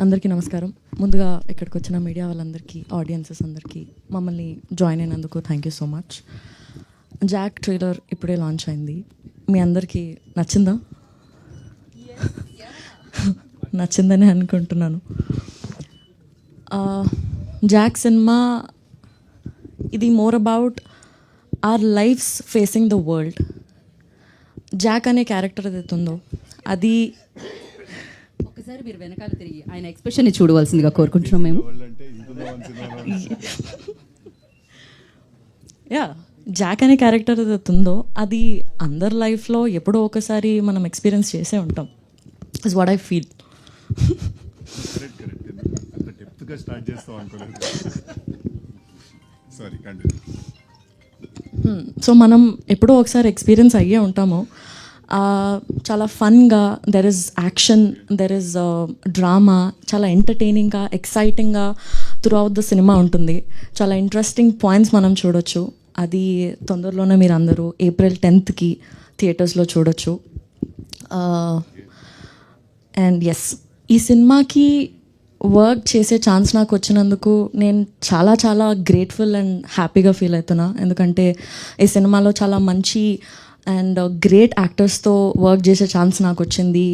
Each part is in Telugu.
అందరికీ నమస్కారం. ముందుగా ఇక్కడికి వచ్చిన మీడియా వాళ్ళందరికీ, ఆడియన్సెస్ అందరికీ, మమ్మల్ని జాయిన్ అయినందుకు thank you so much. Jack trailer ఇప్పుడే లాంచ్ అయింది. మీ అందరికీ నచ్చిందా? నచ్చిందని అనుకుంటున్నాను. జాక్ సినిమా ఇది more about our lives facing the world. Jack అనే క్యారెక్టర్ ఏదైతే ఉందో అది ఒకసారి మీరు వెనకాల తిరిగి ఆయన ఎక్స్ప్రెషన్ని చూడవలసిందిగా కోరుకుంటున్నాం మేము. జాక్ అనే క్యారెక్టర్ ఏదైతే ఉందో అది అందరి లైఫ్లో ఎప్పుడో ఒకసారి మనం ఎక్స్పీరియన్స్ చేసే ఉంటాం. Is what I feel. So మనం ఎప్పుడో ఒకసారి ఎక్స్పీరియన్స్ అయ్యే ఉంటాము. చాలా ఫన్గా, there is action, there is drama, చాలా ఎంటర్టైనింగ్గా, ఎక్సైటింగ్గా త్రూ అవుట్ ద సినిమా ఉంటుంది. చాలా ఇంట్రెస్టింగ్ పాయింట్స్ మనం చూడొచ్చు. అది తొందరలోనే మీరు అందరూ April 10th థియేటర్స్లో చూడొచ్చు. అండ్ ఎస్, ఈ సినిమాకి వర్క్ చేసే ఛాన్స్ నాకు వచ్చినందుకు నేను చాలా చాలా గ్రేట్ఫుల్ అండ్ హ్యాపీగా ఫీల్ అవుతున్నా. ఎందుకంటే ఈ సినిమాలో చాలా మంచి అండ్ గ్రేట్ యాక్టర్స్తో వర్క్ చేసే ఛాన్స్ నాకు వచ్చింది.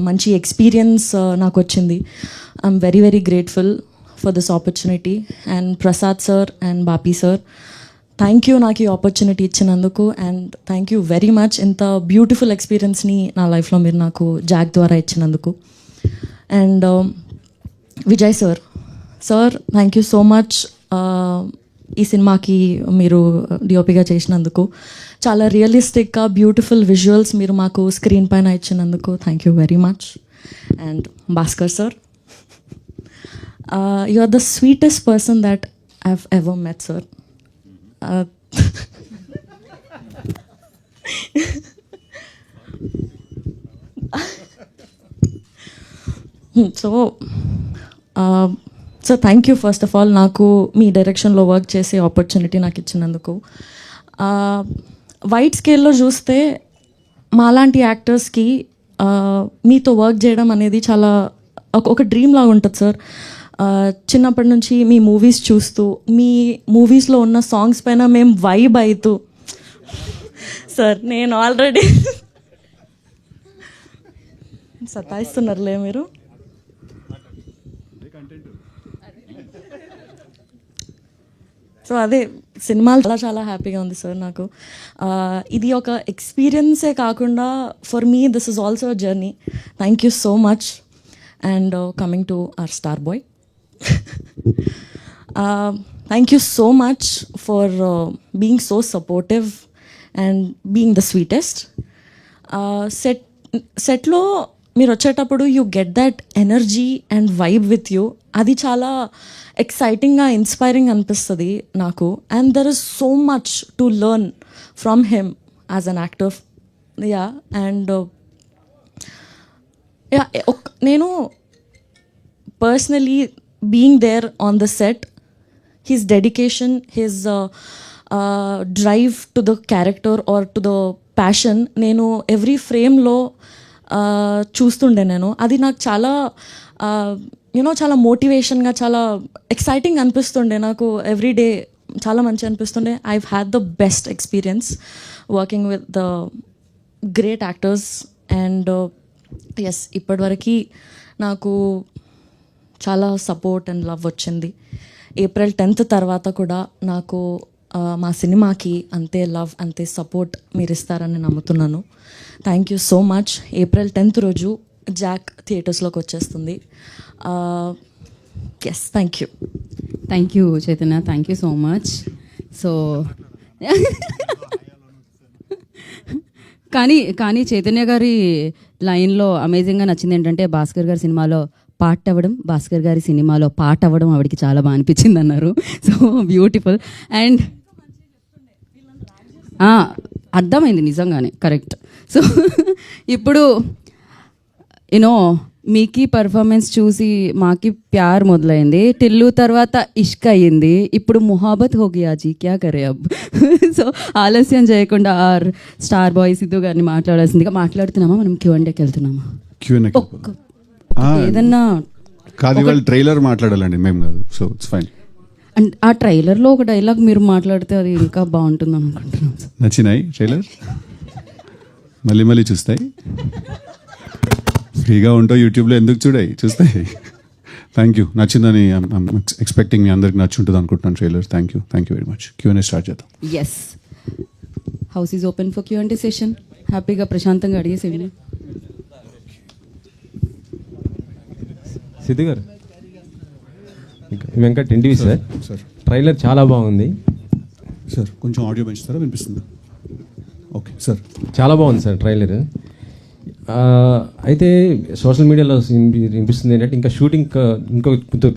మంచి ఎక్స్పీరియన్స్ నాకు వచ్చింది. I'm very very grateful for this opportunity. And Prasad sir and Bapi sir, thank you నాకు ఈ ఆపర్చునిటీ ఇచ్చినందుకు. And thank you very much ఇంత బ్యూటిఫుల్ ఎక్స్పీరియన్స్ని నా లైఫ్లో మీరు నాకు జాక్ ద్వారా ఇచ్చినందుకు. And Vijay sir, thank you so much ఈ సినిమాకి మీరు డిఓపిగా చేసినందుకు. చాలా రియలిస్టిక్గా బ్యూటిఫుల్ విజువల్స్ మీరు మాకు స్క్రీన్ పైన ఇచ్చినందుకు thank you very much. And Bhaskar sir, you are the sweetest person that I have ever met sir. So thank you first of all నాకు మీ డైరెక్షన్లో వర్క్ చేసే ఆపర్చునిటీ నాకు ఇచ్చినందుకు. వైడ్ స్కేల్లో చూస్తే మాలాంటి యాక్టర్స్కి మీతో వర్క్ చేయడం అనేది చాలా ఒక డ్రీమ్ లాగా ఉంటుంది సార్. చిన్నప్పటి నుంచి మీ మూవీస్ చూస్తూ, మీ మూవీస్లో ఉన్న సాంగ్స్ పైన మేము వైబ్ అవుతూ, సార్ నేను ఆల్రెడీ సతాయిస్తున్నారులే మీరు. సో అదే సినిమాలు చాలా చాలా హ్యాపీగా ఉంది సార్ నాకు. ఇది ఒక ఎక్స్పీరియన్సే కాకుండా for me this is also a journey. Thank you so much. And coming to our star boy, thank you so much for being so supportive and being the sweetest. సెట్లో మీరు వచ్చేటప్పుడు you get that energy and vibe with you. అది చాలా ఎక్సైటింగ్గా, ఇన్స్పైరింగ్ అనిపిస్తుంది నాకు. And there is so much to learn from him as an actor. And నేను personally being there on the set, his dedication, his drive to the character are to the passion నేను ఎవ్రీ ఫ్రేమ్లో చూస్తుండే. అది నాకు చాలా చాలా మోటివేషన్గా, చాలా ఎక్సైటింగ్ అనిపిస్తుండే నాకు. ఎవ్రీ డే చాలా మంచి అనిపిస్తుండే. I had the best experience working with the great actors. And yes, ఇప్పటివరకు నాకు చాలా సపోర్ట్ అండ్ లవ్ వచ్చింది. April 10th తర్వాత కూడా నాకు మా సినిమాకి అంతే లవ్, అంతే సపోర్ట్ మీరు ఇస్తారని నమ్ముతున్నాను. Thank you so much. April 10th రోజు జాక్ థియేటర్స్లోకి వచ్చేస్తుంది. Yes, thank you. Thank you Chaitanya, thank you so much. So కానీ చైతన్య గారి లైన్లో అమేజింగ్గా నచ్చింది ఏంటంటే, భాస్కర్ గారి సినిమాలో పాట అవ్వడం, భాస్కర్ గారి సినిమాలో పాట అవ్వడం ఆవిడకి చాలా బాగా అనిపించింది అన్నారు. So beautiful. అండ్ అర్థమైంది నిజంగానే, కరెక్ట్. సో ఇప్పుడు యూనో మీకి పర్ఫార్మెన్స్ చూసి మాకి ప్యార్ మొదలైంది, టిల్లు తర్వాత ఇష్క్ అయ్యింది, ఇప్పుడు మొహాబత్ హో గయా జీ క్యా కరే అబ్. సో ఆలస్యం చేయకుండా ఆర్ స్టార్ బాయ్ సిద్ధు గారిని మాట్లాడాల్సిందిగా. మాట్లాడుతున్నామా మనం? Q&Aకి వెళ్తున్నామా? Q&A ఏదన్నా కాదు ఇవాళ ట్రైలర్ మాట్లాడాలండి, మేము కాదు. So it's fine. అండ్ ఆ ట్రైలర్లో ఒక డైలాగ్ మీరు మాట్లాడితే అది ఇంకా బాగుంటుంది అనుకుంటున్నాను సార్. నచ్చినాయి ట్రైలర్? మళ్ళీ మళ్ళీ చూస్తాయి? ఫ్రీగా ఉంటావు యూట్యూబ్లో, ఎందుకు చూస్తాయి. Thank you. నచ్చిందని ఎక్స్పెక్టింగ్ మీ అందరికి నచ్చి ఉంటుంది అనుకుంటున్నాను trailer. Thank you very much. Q&A start చేద్దాం. Yes, house is open for Q&A session. హ్యాపీగా ప్రశాంతంగా అడిగేసేయండి. Siddhu garu, Venkat NTV sir. Sir trailer చాలా బాగుంది సార్, కొంచెం ఆడియో పెంచుతారా? వినిపిస్తుందా? Okay sir. చాలా బాగుంది సార్ ట్రైలర్. అయితే సోషల్ మీడియాలో వినిపిస్తుంది ఏంటంటే ఇంకా షూటింగ్ ఇంకో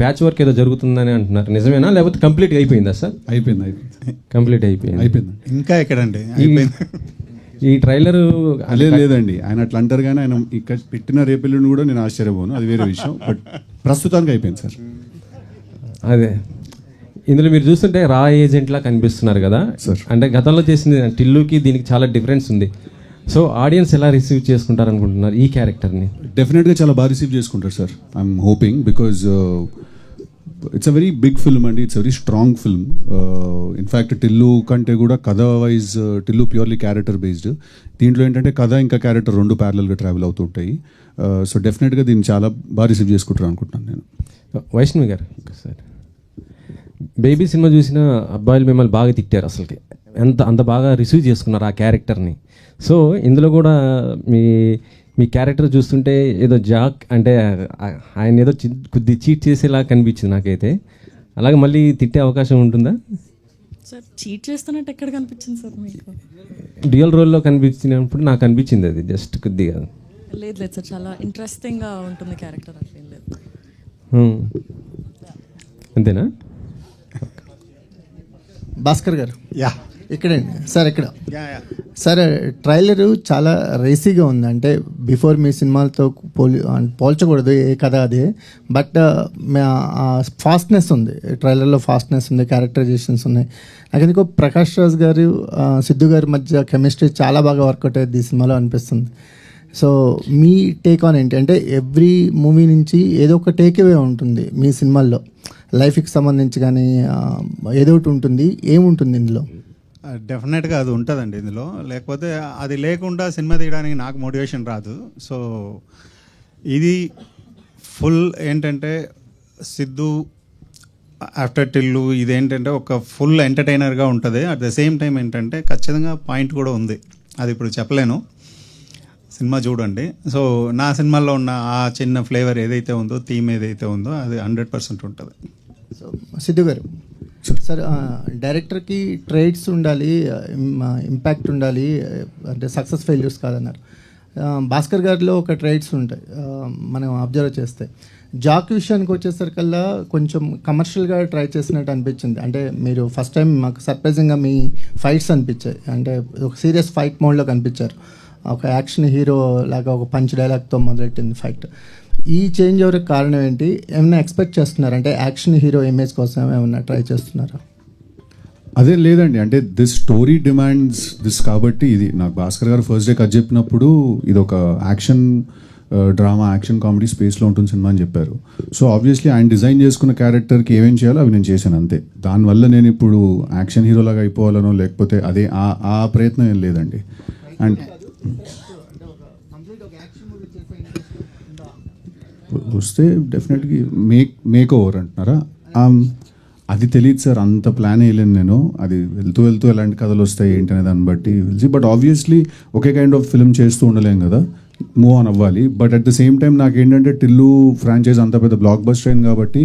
ప్యాచ్ వర్క్ ఏదో జరుగుతుందని అంటున్నారు. నిజమేనా, లేకపోతే కంప్లీట్గా అయిపోయిందా సార్? అయిపోయింది. కంప్లీట్ అయిపోయింది. ఇంకా ఎక్కడండి ఈ ట్రైలర్ లేదండి, ఆయన అట్లా అంటారు కానీ ఆయన ఇక్కడ పెట్టిన రేపెల్లుండి కూడా నేను ఆశ్చర్యపోను, అది వేరే విషయం. బట్ ప్రస్తుతానికి అయిపోయింది సార్. అదే ఇందులో మీరు చూస్తుంటే రా ఏజెంట్లా కనిపిస్తున్నారు కదా సార్. అంటే గతంలో చేసింది టిల్లుకి దీనికి చాలా డిఫరెన్స్ ఉంది. సో ఆడియన్స్ ఎలా రిసీవ్ చేసుకుంటారు అనుకుంటున్నారు ఈ క్యారెక్టర్ని? డెఫినెట్గా చాలా బాగా రిసీవ్ చేసుకుంటారు sir. I'm hoping, because it's a very big film అండి. It's very strong film. In fact Tillu కంటే కూడా కథ wise Tillu purely character based. దీంట్లో ఏంటంటే కథ ఇంకా క్యారెక్టర్ రెండు ప్యారలల్గా ట్రావెల్ అవుతుంటాయి. సో డెఫినెట్గా దీన్ని చాలా బాగా రిసీవ్ చేసుకుంటారు అనుకుంటున్నాను నేను. వైష్ణవి గారు సార్, బేబీ సినిమా చూసిన అబ్బాయిలు మిమ్మల్ని బాగా తిట్టారు, అసలుకి అంత బాగా రిసీవ్ చేసుకున్నారు ఆ క్యారెక్టర్ని. సో ఇందులో కూడా మీ క్యారెక్టర్ చూస్తుంటే ఏదో జాక్ అంటే ఆయన ఏదో కొద్ది చీట్ చేసేలా కనిపించింది నాకైతే. అలాగే మళ్ళీ తిట్టే అవకాశం ఉంటుందా సార్? చీట్ చేస్తున్నట్టు ఎక్కడ కనిపించింది సార్ మీకు? డ్యూయల్ రోల్లో కనిపించినప్పుడు నాకు అనిపించింది అది జస్ట్ కొద్దిగా. లేదు సార్, చాలా ఇంట్రెస్టింగ్గా ఉంటుంది క్యారెక్టర్, అట్లేం లేదు. అంతేనా? భాస్కర్ గారు యా ఇక్కడండి సార్. ఇక్కడ యా సార్ ట్రైలరు చాలా రేసీగా ఉంది. అంటే బిఫోర్ మీ సినిమాలతో పోల్చకూడదు, ఏ కథ అదే. బట్ ఫాస్ట్నెస్ ఉంది ట్రైలర్లో, ఫాస్ట్నెస్ ఉంది, క్యారెక్టరైజేషన్స్ ఉన్నాయి. నాకు ఎందుకో ప్రకాష్ రాజ్ గారు సిద్ధు గారి మధ్య కెమిస్ట్రీ చాలా బాగా వర్కౌట్ అయ్యేది ఈ సినిమాలో అనిపిస్తుంది. సో మీ టేక్ ఆన్ ఏంటి? అంటే ఎవ్రీ మూవీ నుంచి ఏదో ఒక టేక్ అవే ఉంటుంది మీ సినిమాల్లో, లైఫ్కి సంబంధించి కానీ ఏదో ఒకటి ఉంటుంది. ఏముంటుంది ఇందులో? డెఫినెట్గా అది ఉంటుందండి ఇందులో. లేకపోతే అది లేకుండా సినిమా తీయడానికి నాకు మోటివేషన్ రాదు. సో ఇది ఫుల్ ఏంటంటే సిద్ధు ఆఫ్టర్ టిల్లు ఇదేంటంటే ఒక ఫుల్ ఎంటర్టైనర్గా ఉంటుంది. అట్ ద సేమ్ టైం ఏంటంటే ఖచ్చితంగా పాయింట్ కూడా ఉంది, అది ఇప్పుడు చెప్పలేను, సినిమా చూడండి. సో నా సినిమాల్లో ఉన్న ఆ చిన్న ఫ్లేవర్ ఏదైతే ఉందో, థీమ్ ఏదైతే ఉందో అది 100% ఉంటుంది. సో సిద్ధు గారు సార్, డైరెక్టర్కి ట్రేడ్స్ ఉండాలి, ఇంపాక్ట్ ఉండాలి, అంటే సక్సెస్ ఫెయిల్యూర్స్ కాదన్నారు. భాస్కర్ గారిలో ఒక ట్రేడ్స్ ఉంటాయి మనం అబ్జర్వ్ చేస్తే. జాక్ విషయానికి వచ్చేసరికల్లా కొంచెం కమర్షియల్గా ట్రై చేసినట్టు అనిపించింది. అంటే మీరు ఫస్ట్ టైం మాకు సర్ప్రైజింగ్గా మీ ఫైట్స్ అనిపించాయి, అంటే ఒక సీరియస్ ఫైట్ మోడ్లో కనిపించారు. ఒక యాక్షన్ హీరో లాగా ఒక పంచ్ డైలాగ్తో మొదలెట్టింది ఫైట్. ఈ చేంజ్ ఎవరికి కారణం ఏంటి? ఏమైనా ఎక్స్పెక్ట్ చేస్తున్నారు? అంటే యాక్షన్ హీరో ఇమేజ్ కోసం ఏమైనా ట్రై చేస్తున్నారా? అదేం లేదండి, అంటే దిస్ స్టోరీ డిమాండ్స్ దిస్ కాబట్టి. ఇది నాకు భాస్కర్ గారు ఫస్ట్ డే కథ చెప్పినప్పుడు ఇది ఒక యాక్షన్ డ్రామా, యాక్షన్ కామెడీ స్పేస్లో ఉంటుంది సినిమా అని చెప్పారు. సో ఆబ్వియస్లీ ఆయన డిజైన్ చేసుకున్న క్యారెక్టర్కి ఏమేం చేయాలో అవి నేను చేశాను అంతే. దానివల్ల నేను ఇప్పుడు యాక్షన్ హీరోలాగా అయిపోవాలనో లేకపోతే అదే ఆ ప్రయత్నం ఏం లేదండి. అండ్ వస్తే డెఫినెట్గా మేక్ ఓవర్ అంటున్నారా? అది తెలియదు సార్, అంత ప్లాన్ వేయలేను నేను. అది వెళ్తూ ఎలాంటి కథలు వస్తాయి ఏంటనే దాన్ని బట్టి తెలిసి. But obviously okay kind of film చేస్తూ ఉండలేం కదా, మూవ్ ఆన్ అవ్వాలి. But at the same time నాకు ఏంటంటే టిల్లు ఫ్రాంచైజ్ అంత పెద్ద బ్లాక్ బస్టర్ అయింది కాబట్టి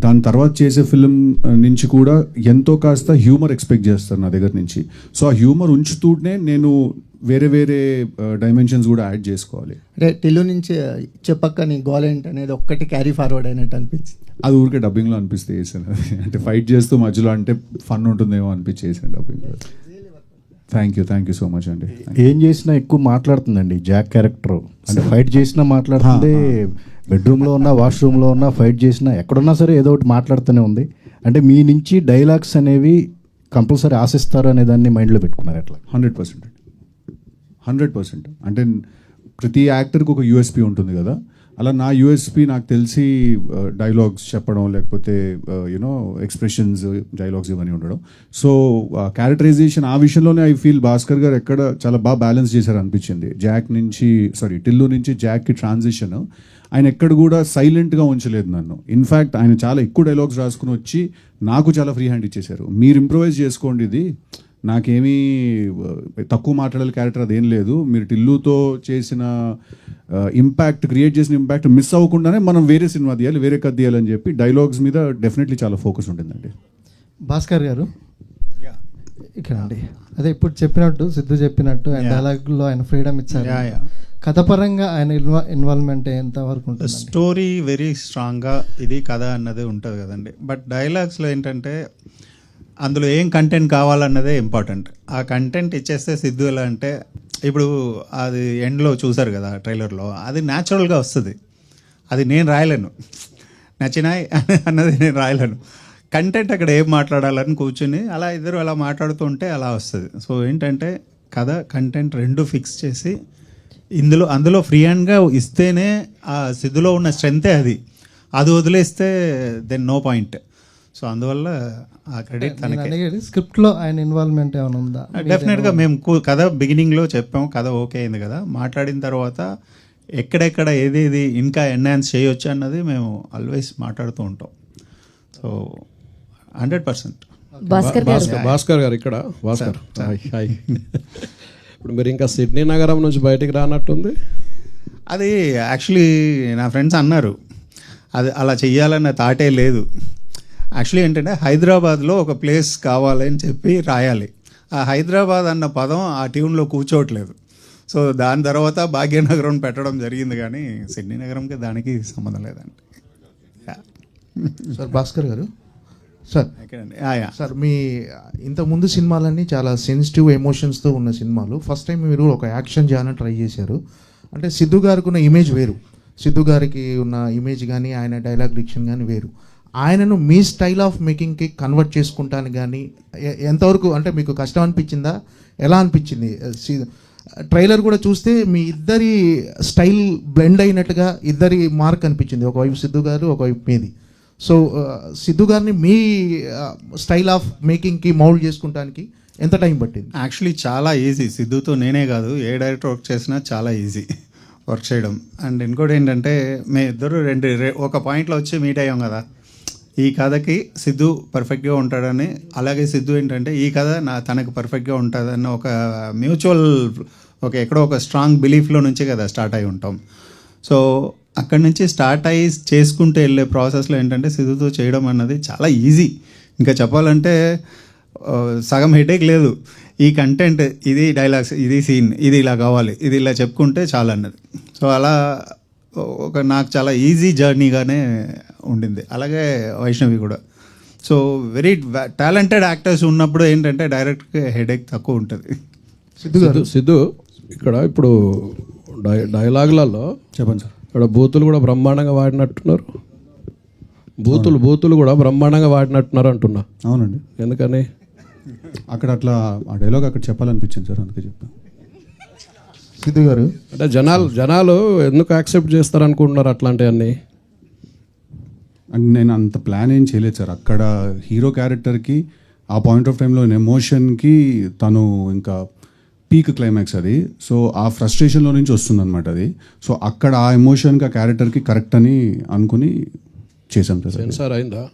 దాని తర్వాత చేసే ఫిల్మ్ నుంచి కూడా ఎంతో కాస్త హ్యూమర్ ఎక్స్పెక్ట్ చేస్తారు నా దగ్గర నుంచి. సో ఆ హ్యూమర్ ఉంచుతూనే నేను వేరే డైమెన్షన్స్ కూడా యాడ్ చేసుకోవాలి. అంటే టిల్లు నుంచి చెప్పక్క నీ గోల్ ఏంటి అనేది ఒక్కటి క్యారీ ఫార్వర్డ్ అయినట్టు అనిపించింది. అది ఊరికే డబ్బింగ్లో అనిపిస్తే చేశాను, అంటే ఫైట్ చేస్తూ మధ్యలో అంటే ఫన్ ఉంటుందేమో అనిపించి చేశాను డబ్బింగ్లో. థ్యాంక్ యూ సో మచ్ అండి. ఏం చేసినా ఎక్కువ మాట్లాడుతుందండి జాక్ క్యారెక్టర్. అంటే ఫైట్ చేసినా మాట్లాడుతుంది, బెడ్రూమ్లో ఉన్నా, వాష్రూమ్లో ఉన్నా, ఫైట్ చేసినా, ఎక్కడున్నా సరే ఏదో ఒకటి మాట్లాడుతూనే ఉంది. అంటే మీ నుంచి డైలాగ్స్ అనేవి కంపల్సరీ ఆశిస్తారు అనే దాన్ని మైండ్లో పెట్టుకున్నారు ఎట్లా? 100%. అంటే ప్రతి యాక్టర్కి ఒక యూఎస్పీ ఉంటుంది కదా, అలా నా యూఎస్పి నాకు తెలిసి డైలాగ్స్ చెప్పడం, లేకపోతే యూనో ఎక్స్ప్రెషన్స్, డైలాగ్స్ ఇవన్నీ ఉండడం. సో క్యారెక్టరైజేషన్ ఆ విషయంలోనే ఐ ఫీల్ భాస్కర్ గారు ఎక్కడ చాలా బాగా బ్యాలెన్స్ చేశారు అనిపించింది. టిల్లు నుంచి జాక్కి ట్రాన్సిషన్ ఆయన ఎక్కడ కూడా సైలెంట్గా ఉంచలేదు నన్ను. ఇన్ఫ్యాక్ట్ ఆయన చాలా ఎక్కువ డైలాగ్స్ రాసుకుని వచ్చి నాకు చాలా ఫ్రీ హ్యాండ్ ఇచ్చేశారు. మీరు ఇంప్రొవైజ్ చేసుకోండి, ఇది నాకేమీ తక్కువ మాట్లాడాలి క్యారెక్టర్ అదేం లేదు, మీరు టిల్లుతో చేసిన ఇంపాక్ట్, క్రియేట్ చేసిన ఇంపాక్ట్ మిస్ అవ్వకుండానే మనం వేరే సినిమా తీయాలి, వేరే కథ తీయాలని చెప్పి డైలాగ్స్ మీద డెఫినెట్లీ చాలా ఫోకస్ ఉంటుందండి. భాస్కర్ గారు ఇక్కడ అండి, అదే ఇప్పుడు చెప్పినట్టు సిద్ధు చెప్పినట్టు ఆయన డైలాగ్లో ఆయన ఫ్రీడమ్ ఇచ్చారు. కథపరంగా ఆయన ఇన్వాల్వ్మెంట్ ఎంత వరకు ఉంటుంది? స్టోరీ వెరీ స్ట్రాంగ్గా ఇది కథ అన్నది ఉంటుంది కదండి. బట్ డైలాగ్స్లో ఏంటంటే అందులో ఏం కంటెంట్ కావాలన్నదే ఇంపార్టెంట్. ఆ కంటెంట్ ఇచ్చేస్తే సిద్ధు ఎలా అంటే, ఇప్పుడు అది ఎండ్లో చూసారు కదా ట్రైలర్లో, అది న్యాచురల్గా వస్తుంది. అది నేను రాయలేను, నచ్చినాయి అన్నది నేను రాయలేను. కంటెంట్ అక్కడ ఏం మాట్లాడాలని కూర్చుని అలా ఇద్దరు అలా మాట్లాడుతుంటే అలా వస్తుంది. సో ఏంటంటే కథ కంటెంట్ రెండు ఫిక్స్ చేసి అందులో ఫ్రీ హ్యాండ్గా ఇస్తేనే ఆ సిద్ధులో ఉన్న స్ట్రెంతే అది వదిలేస్తే దెన్ నో పాయింట్. సో అందువల్ల ఆ క్రెడిట్ తనకి. స్క్రిప్ట్లో ఆయన ఇన్వాల్వ్మెంట్ ఏమైనా ఉందా? డెఫినెట్గా మేము కథ బిగినింగ్లో చెప్పాము, కథ ఓకే అయింది కదా, మాట్లాడిన తర్వాత ఎక్కడెక్కడ ఏదేది ఇంకా ఎన్హాన్స్ చేయొచ్చు అన్నది మేము ఆల్వేస్ మాట్లాడుతూ ఉంటాం. సో 100%. భాస్కర్ గారు ఇక్కడ హాయ్. ఇప్పుడు మీరు ఇంకా సిడ్నీ నగరం నుంచి బయటికి రానట్టుంది. అది యాక్చువల్లీ నా ఫ్రెండ్స్ అన్నారు, అది అలా చెయ్యాలన్న థాటే లేదు. యాక్చువల్లీ ఏంటంటే హైదరాబాద్లో ఒక ప్లేస్ కావాలని చెప్పి రాయాలి. ఆ హైదరాబాద్ అన్న పదం ఆ ట్యూన్లో కూర్చోవట్లేదు. సో దాని తర్వాత భాగ్యనగరం పెట్టడం జరిగింది, కానీ సిడ్నీ నగరంకి దానికి సంబంధం లేదండి. సార్ భాస్కర్ గారు, సార్ మీ ఇంతకుముందు సినిమాలన్నీ చాలా సెన్సిటివ్ ఎమోషన్స్తో ఉన్న సినిమాలు. ఫస్ట్ టైం మీరు ఒక యాక్షన్ చేయాలని ట్రై చేశారు. అంటే సిద్ధు గారికి ఉన్న ఇమేజ్ వేరు, సిద్ధు గారికి ఉన్న ఇమేజ్ కానీ ఆయన డైలాగ్ డిక్షన్ కానీ వేరు. ఆయనను మీ స్టైల్ ఆఫ్ మేకింగ్కి కన్వర్ట్ చేసుకుంటానికి కానీ ఎంతవరకు అంటే మీకు కష్టం అనిపించిందా, ఎలా అనిపించింది? ట్రైలర్ కూడా చూస్తే మీ ఇద్దరి స్టైల్ బ్లెండ్ అయినట్టుగా ఇద్దరి మార్క్ అనిపించింది, ఒకవైపు సిద్ధు గారు ఒకవైపు మీది. సో సిద్ధు గారిని మీ స్టైల్ ఆఫ్ మేకింగ్కి మౌల్డ్ చేసుకుంటానికి ఎంత టైం పట్టింది? యాక్చువల్లీ చాలా ఈజీ. సిద్ధుతో నేనే కాదు, ఏ డైరెక్టర్ వర్క్ చేసినా చాలా ఈజీ వర్క్ చేయడం. అండ్ ఇంకోటి ఏంటంటే మేము ఇద్దరు ఒక పాయింట్లో వచ్చి మీట్ అయ్యాం కదా, ఈ కథకి సిద్ధు పర్ఫెక్ట్గా ఉంటాడని, అలాగే సిద్ధు ఏంటంటే ఈ కథ తనకు పర్ఫెక్ట్గా ఉంటుందన్న ఒక మ్యూచువల్ ఎక్కడో ఒక స్ట్రాంగ్ బిలీఫ్లో నుంచి కదా స్టార్ట్ అయి ఉంటాం. సో అక్కడి నుంచి స్టార్ట్ అయ్యి చేసుకుంటూ వెళ్ళే ప్రాసెస్లో ఏంటంటే సిద్ధుతో చేయడం అన్నది చాలా ఈజీ. ఇంకా చెప్పాలంటే సగం హెడేక్ లేదు. ఈ కంటెంట్, ఇది డైలాగ్స్, ఇది సీన్, ఇది ఇలా కావాలి, ఇది ఇలా చెప్పుకుంటే చాలా అన్నది. సో అలా నాకు చాలా ఈజీ జర్నీగానే ఉండింది. అలాగే వైష్ణవి కూడా. సో వెరీ టాలెంటెడ్ యాక్టర్స్ ఉన్నప్పుడు ఏంటంటే డైరెక్ట్గా హెడేక్ తక్కువ ఉంటుంది. సిద్ధు ఇక్కడ ఇప్పుడు డైలాగులలో చెప్పండి సార్. ఇక్కడ బూతులు కూడా బ్రహ్మాండంగా వాడినట్టున్నారు. బూతులు కూడా బ్రహ్మాండంగా వాడినట్టున్నారు అంటున్నా. అవునండి. ఎందుకని అక్కడ అట్లా ఆ డైలాగ్ అక్కడ చెప్పాలనిపించింది సార్, అందుకే చెప్పాను. సిద్ధు గారు అంటే జనాలు ఎందుకు యాక్సెప్ట్ చేస్తారు అనుకుంటున్నారు అట్లాంటివన్నీ? అండ్ నేను అంత ప్లాన్ ఏం చేయలేదు సార్. అక్కడ హీరో క్యారెక్టర్కి ఆ పాయింట్ ఆఫ్ టైంలో ఎమోషన్కి తను ఇంకా పీక్ క్లైమాక్స్ అది. సో ఆ ఫ్రస్ట్రేషన్లో నుంచి వస్తుందన్నమాట అది. సో అక్కడ ఆ ఎమోషన్కి ఆ క్యారెక్టర్కి కరెక్ట్ అని అనుకుని చేశాం సార్. సెన్సార్ అయిందా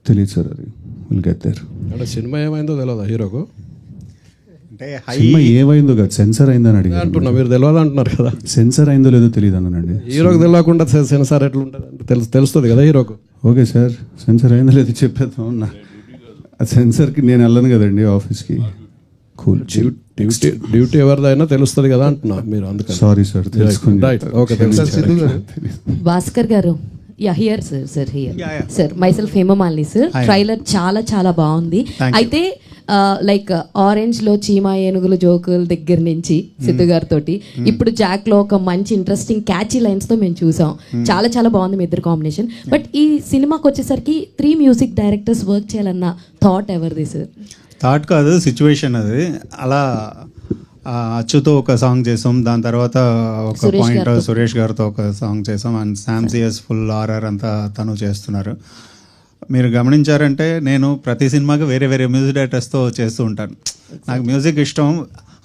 తెలియదు సార్, అది విల్ గెట్ దేర్. అంటే సినిమా ఏమైందో తెలియదా హీరోకు? అంటే సినిమా ఏమైందో కాదు, సెన్సార్ అయిందని అడిగి అంటున్నా. మీరు తెలియదు అంటున్నారు కదా. సెన్సార్ అయిందో లేదో తెలియదు అన్నానండి. హీరోకి తెలియకుండా సెన్సార్ ఎట్లా ఉంటుంది అంటే తెలుస్తుంది కదా హీరోకు. ఓకే సార్, సెన్సార్ అయిందో లేదో చెప్పేద్దాం. ఆ సెన్సార్కి నేను వెళ్ళను కదండి ఆఫీస్కి. కూల్. డ్యూటీ ఎవరిదైనా తెలుస్తుంది కదా అంటున్నా మీరు, అందుకని. సారీ సార్, తెలుసుకోండి. Right, okay. Siddhu garu, Bhaskar garu, here sir sir myself Hemamalini sir. Trailer చాలా చాలా బాగుంది. అయితే లైక్ ఆరెంజ్ లో చీమా ఏనుగులు జోకుల దగ్గర నుంచి సిద్ధు గారితో ఇప్పుడు జాక్ లో ఒక మంచి ఇంట్రెస్టింగ్ క్యాచీ లైన్స్ తో మేము చూసాం. చాలా చాలా బాగుంది మీ ఇద్దరు కాంబినేషన్. బట్ ఈ సినిమాకి వచ్చేసరికి 3 మ్యూజిక్ డైరెక్టర్స్ వర్క్ చేయాలన్న థాట్ ఎవరిది సార్? థాట్ కాదు, సిచ్యువేషన్ అది. అలా అచ్చుతో ఒక సాంగ్ చేసాం, దాని తర్వాత ఒక సురేష్ పాయింట్ గారితో. సురేష్ గారితో ఒక సాంగ్ చేసాం, అండ్ శామ్సియస్ ఫుల్ ఆర్ఆర్ అంతా తను చేస్తున్నారు. మీరు గమనించారంటే నేను ప్రతి సినిమాకి వేరే వేరే మ్యూజిక్ డైరెక్టర్స్తో చేస్తూ ఉంటాను. నాకు మ్యూజిక్ ఇష్టం,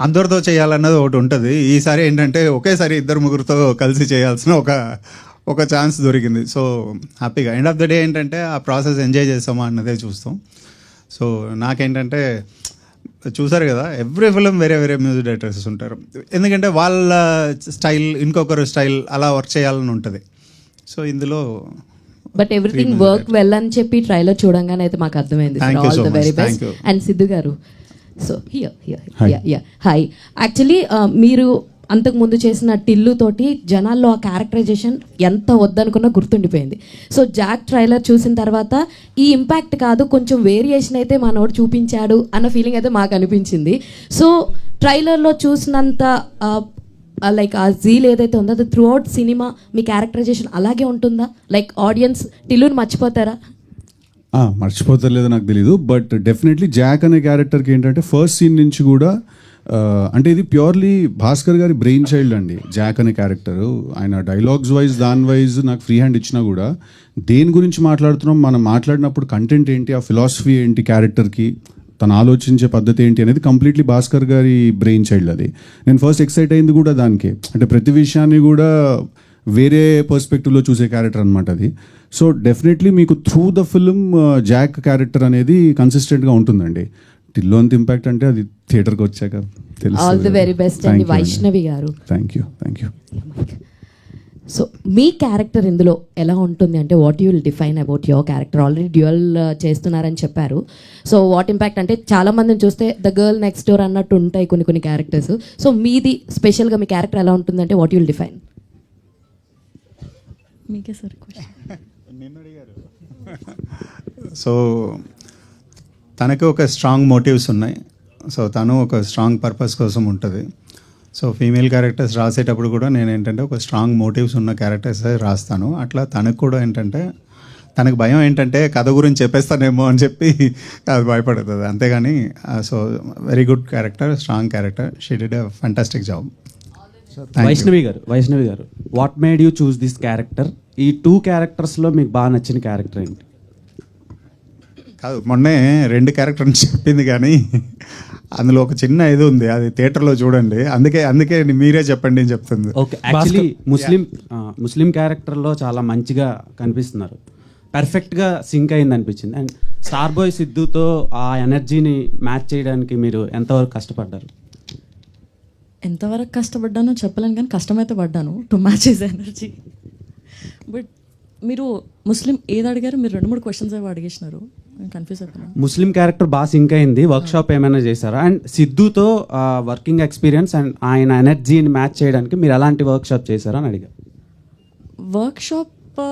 అందరితో చేయాలన్నది ఒకటి ఉంటుంది. ఈసారి ఏంటంటే ఒకేసారి 2-3 కలిసి చేయాల్సిన ఒక ఛాన్స్ దొరికింది. సో హ్యాపీగా ఎండ్ ఆఫ్ ద డే ఏంటంటే ఆ ప్రాసెస్ ఎంజాయ్ చేస్తామా అన్నదే చూస్తాం. సో నాకేంటంటే చూసారు కదా, ఎవ్రీ ఫిలిం వేరే వేరే మ్యూజిక్ డైరెక్టర్స్ ఉంటారు, ఎందుకంటే వాళ్ళ స్టైల్ ఇంకొకరు స్టైల్ అలా వర్క్ చేయాలని ఉంటుంది. సో ఇందులో బట్ ఎవ్రీథింగ్ వర్క్ వెల్ అని చెప్పి ట్రైలర్ చూడంగానే అయితే మాకు అర్థమైంది. Thank you all so the very much. Best. Thank you. And Siddhu గారు, సో Hi. హాయ్. యాక్చువల్లీ మీరు అంతకు ముందు చేసిన టిల్లు తోటి జనాల్లో ఆ క్యారెక్టరైజేషన్ ఎంత వద్దనుకున్నా గుర్తుండిపోయింది. సో జాక్ ట్రైలర్ చూసిన తర్వాత ఈ ఇంపాక్ట్ కాదు, కొంచెం వేరియేషన్ అయితే మనోడు చూపించాడు అన్న ఫీలింగ్ అయితే మాకు అనిపించింది. సో ట్రైలర్లో చూసినంత లైక్ ఆ జీల్ ఏదైతే ఉందో అది త్రూ అవుట్ సినిమా మీ క్యారెక్టరైజేషన్ అలాగే ఉంటుందా? Like audience టిల్లుని మర్చిపోతారా? మర్చిపోతలేదు నాకు తెలీదు, బట్ డెఫినెట్లీ జాక్ అనే క్యారెక్టర్కి ఏంటంటే ఫస్ట్ సీన్ నుంచి కూడా అంటే ఇది ప్యూర్లీ భాస్కర్ గారి బ్రెయిన్ చైల్డ్ అండి. జాక్ అనే క్యారెక్టరు ఆయన డైలాగ్స్ వైజ్ దాని వైజ్ నాకు ఫ్రీ హ్యాండ్ ఇచ్చినా కూడా దేని గురించి మాట్లాడుతున్నాం, మనం మాట్లాడినప్పుడు కంటెంట్ ఏంటి, ఆ ఫిలాసఫీ ఏంటి, క్యారెక్టర్కి తను ఆలోచించే పద్ధతి ఏంటి అనేది కంప్లీట్లీ భాస్కర్ గారి బ్రెయిన్ చైల్డ్ అది. నేను ఫస్ట్ ఎక్సైట్ అయింది కూడా దానికి, అంటే ప్రతి విషయాన్ని కూడా వేరే పర్స్పెక్టివ్లో చూసే క్యారెక్టర్ అనమాట అది. సో డెఫినెట్లీ మీకు through the film Jack character అనేది కన్సిస్టెంట్గా ఉంటుందండి. టిల్లు అంత ఇంపాక్ట్ అంటే అది థియేటర్కి వచ్చాక ఆల్ ది వెరీ బెస్ట్ అండి వైష్ణవి గారు. Thank you. So me character ఇందులో ఎలా ఉంటుంది అంటే what you will define about your character? Already dual చేస్తున్నారని చెప్పారు. సో వాట్ ఇంపాక్ట్ అంటే చాలా మందిని చూస్తే ద గర్ల్ నెక్స్ట్ డోర్ అన్నట్టు ఉంటాయి కొన్ని క్యారెక్టర్స్. సో మీది స్పెషల్గా మీ క్యారెక్టర్ ఎలా ఉంటుంది అంటే వాట్ యూ విల్ డిఫైన్? మీకే సార్ క్వశ్చన్. సో తనకి ఒక స్ట్రాంగ్ మోటివ్స్ ఉన్నాయి. సో తను ఒక స్ట్రాంగ్ పర్పస్ కోసం ఉంటుంది. సో ఫీమేల్ క్యారెక్టర్స్ రాసేటప్పుడు కూడా నేను ఏంటంటే ఒక స్ట్రాంగ్ మోటివ్స్ ఉన్న క్యారెక్టర్స్ రాస్తాను. అట్లా తనకు కూడా ఏంటంటే తనకు భయం ఏంటంటే కథ గురించి చెప్పేస్తానేమో అని చెప్పి అది భయపడుతుంది, అంతేగాని so very good character, strong character. She did a fantastic job. Vaishnavi garu what made you choose this character? ఈ 2 క్యారెక్టర్స్లో మీకు బాగా నచ్చిన క్యారెక్టర్ ఏంటి? కాదు, మొన్నే 2 క్యారెక్టర్ని చెప్పింది, కానీ అందులో ఒక చిన్న ఇది ఉంది, అది థియేటర్లో చూడండి. అందుకే మీరే చెప్పండి అని చెప్తుంది. ఓకే, యాక్చువల్లీ ముస్లిం క్యారెక్టర్లో చాలా మంచిగా కనిపిస్తున్నారు, పర్ఫెక్ట్గా సింక్ అయింది అనిపించింది. అండ్ స్టార్ బాయ్ సిద్ధుతో ఆ ఎనర్జీని మ్యాచ్ చేయడానికి మీరు ఎంతవరకు కష్టపడ్డారు? ఎంతవరకు కష్టపడ్డానో చెప్పలేను, కానీ కష్టమైతే పడ్డాను to match his energy. But మీరు ముస్లిం ఏది అడిగారు? మీరు 2-3 క్వశ్చన్స్ ఏవో అడిగేసినారు, కన్ఫ్యూజ్ అయిపోయాను. ముస్లిం క్యారెక్టర్ బాగా సింక్ అయింది, వర్క్షాప్ ఏమైనా చేశారా? అండ్ సిద్ధుతో వర్కింగ్ ఎక్స్పీరియన్స్ అండ్ ఆయన ఎనర్జీని మ్యాచ్ చేయడానికి మీరు ఎలాంటి వర్క్షాప్ చేశారా అని అడిగారు. వర్క్షాప్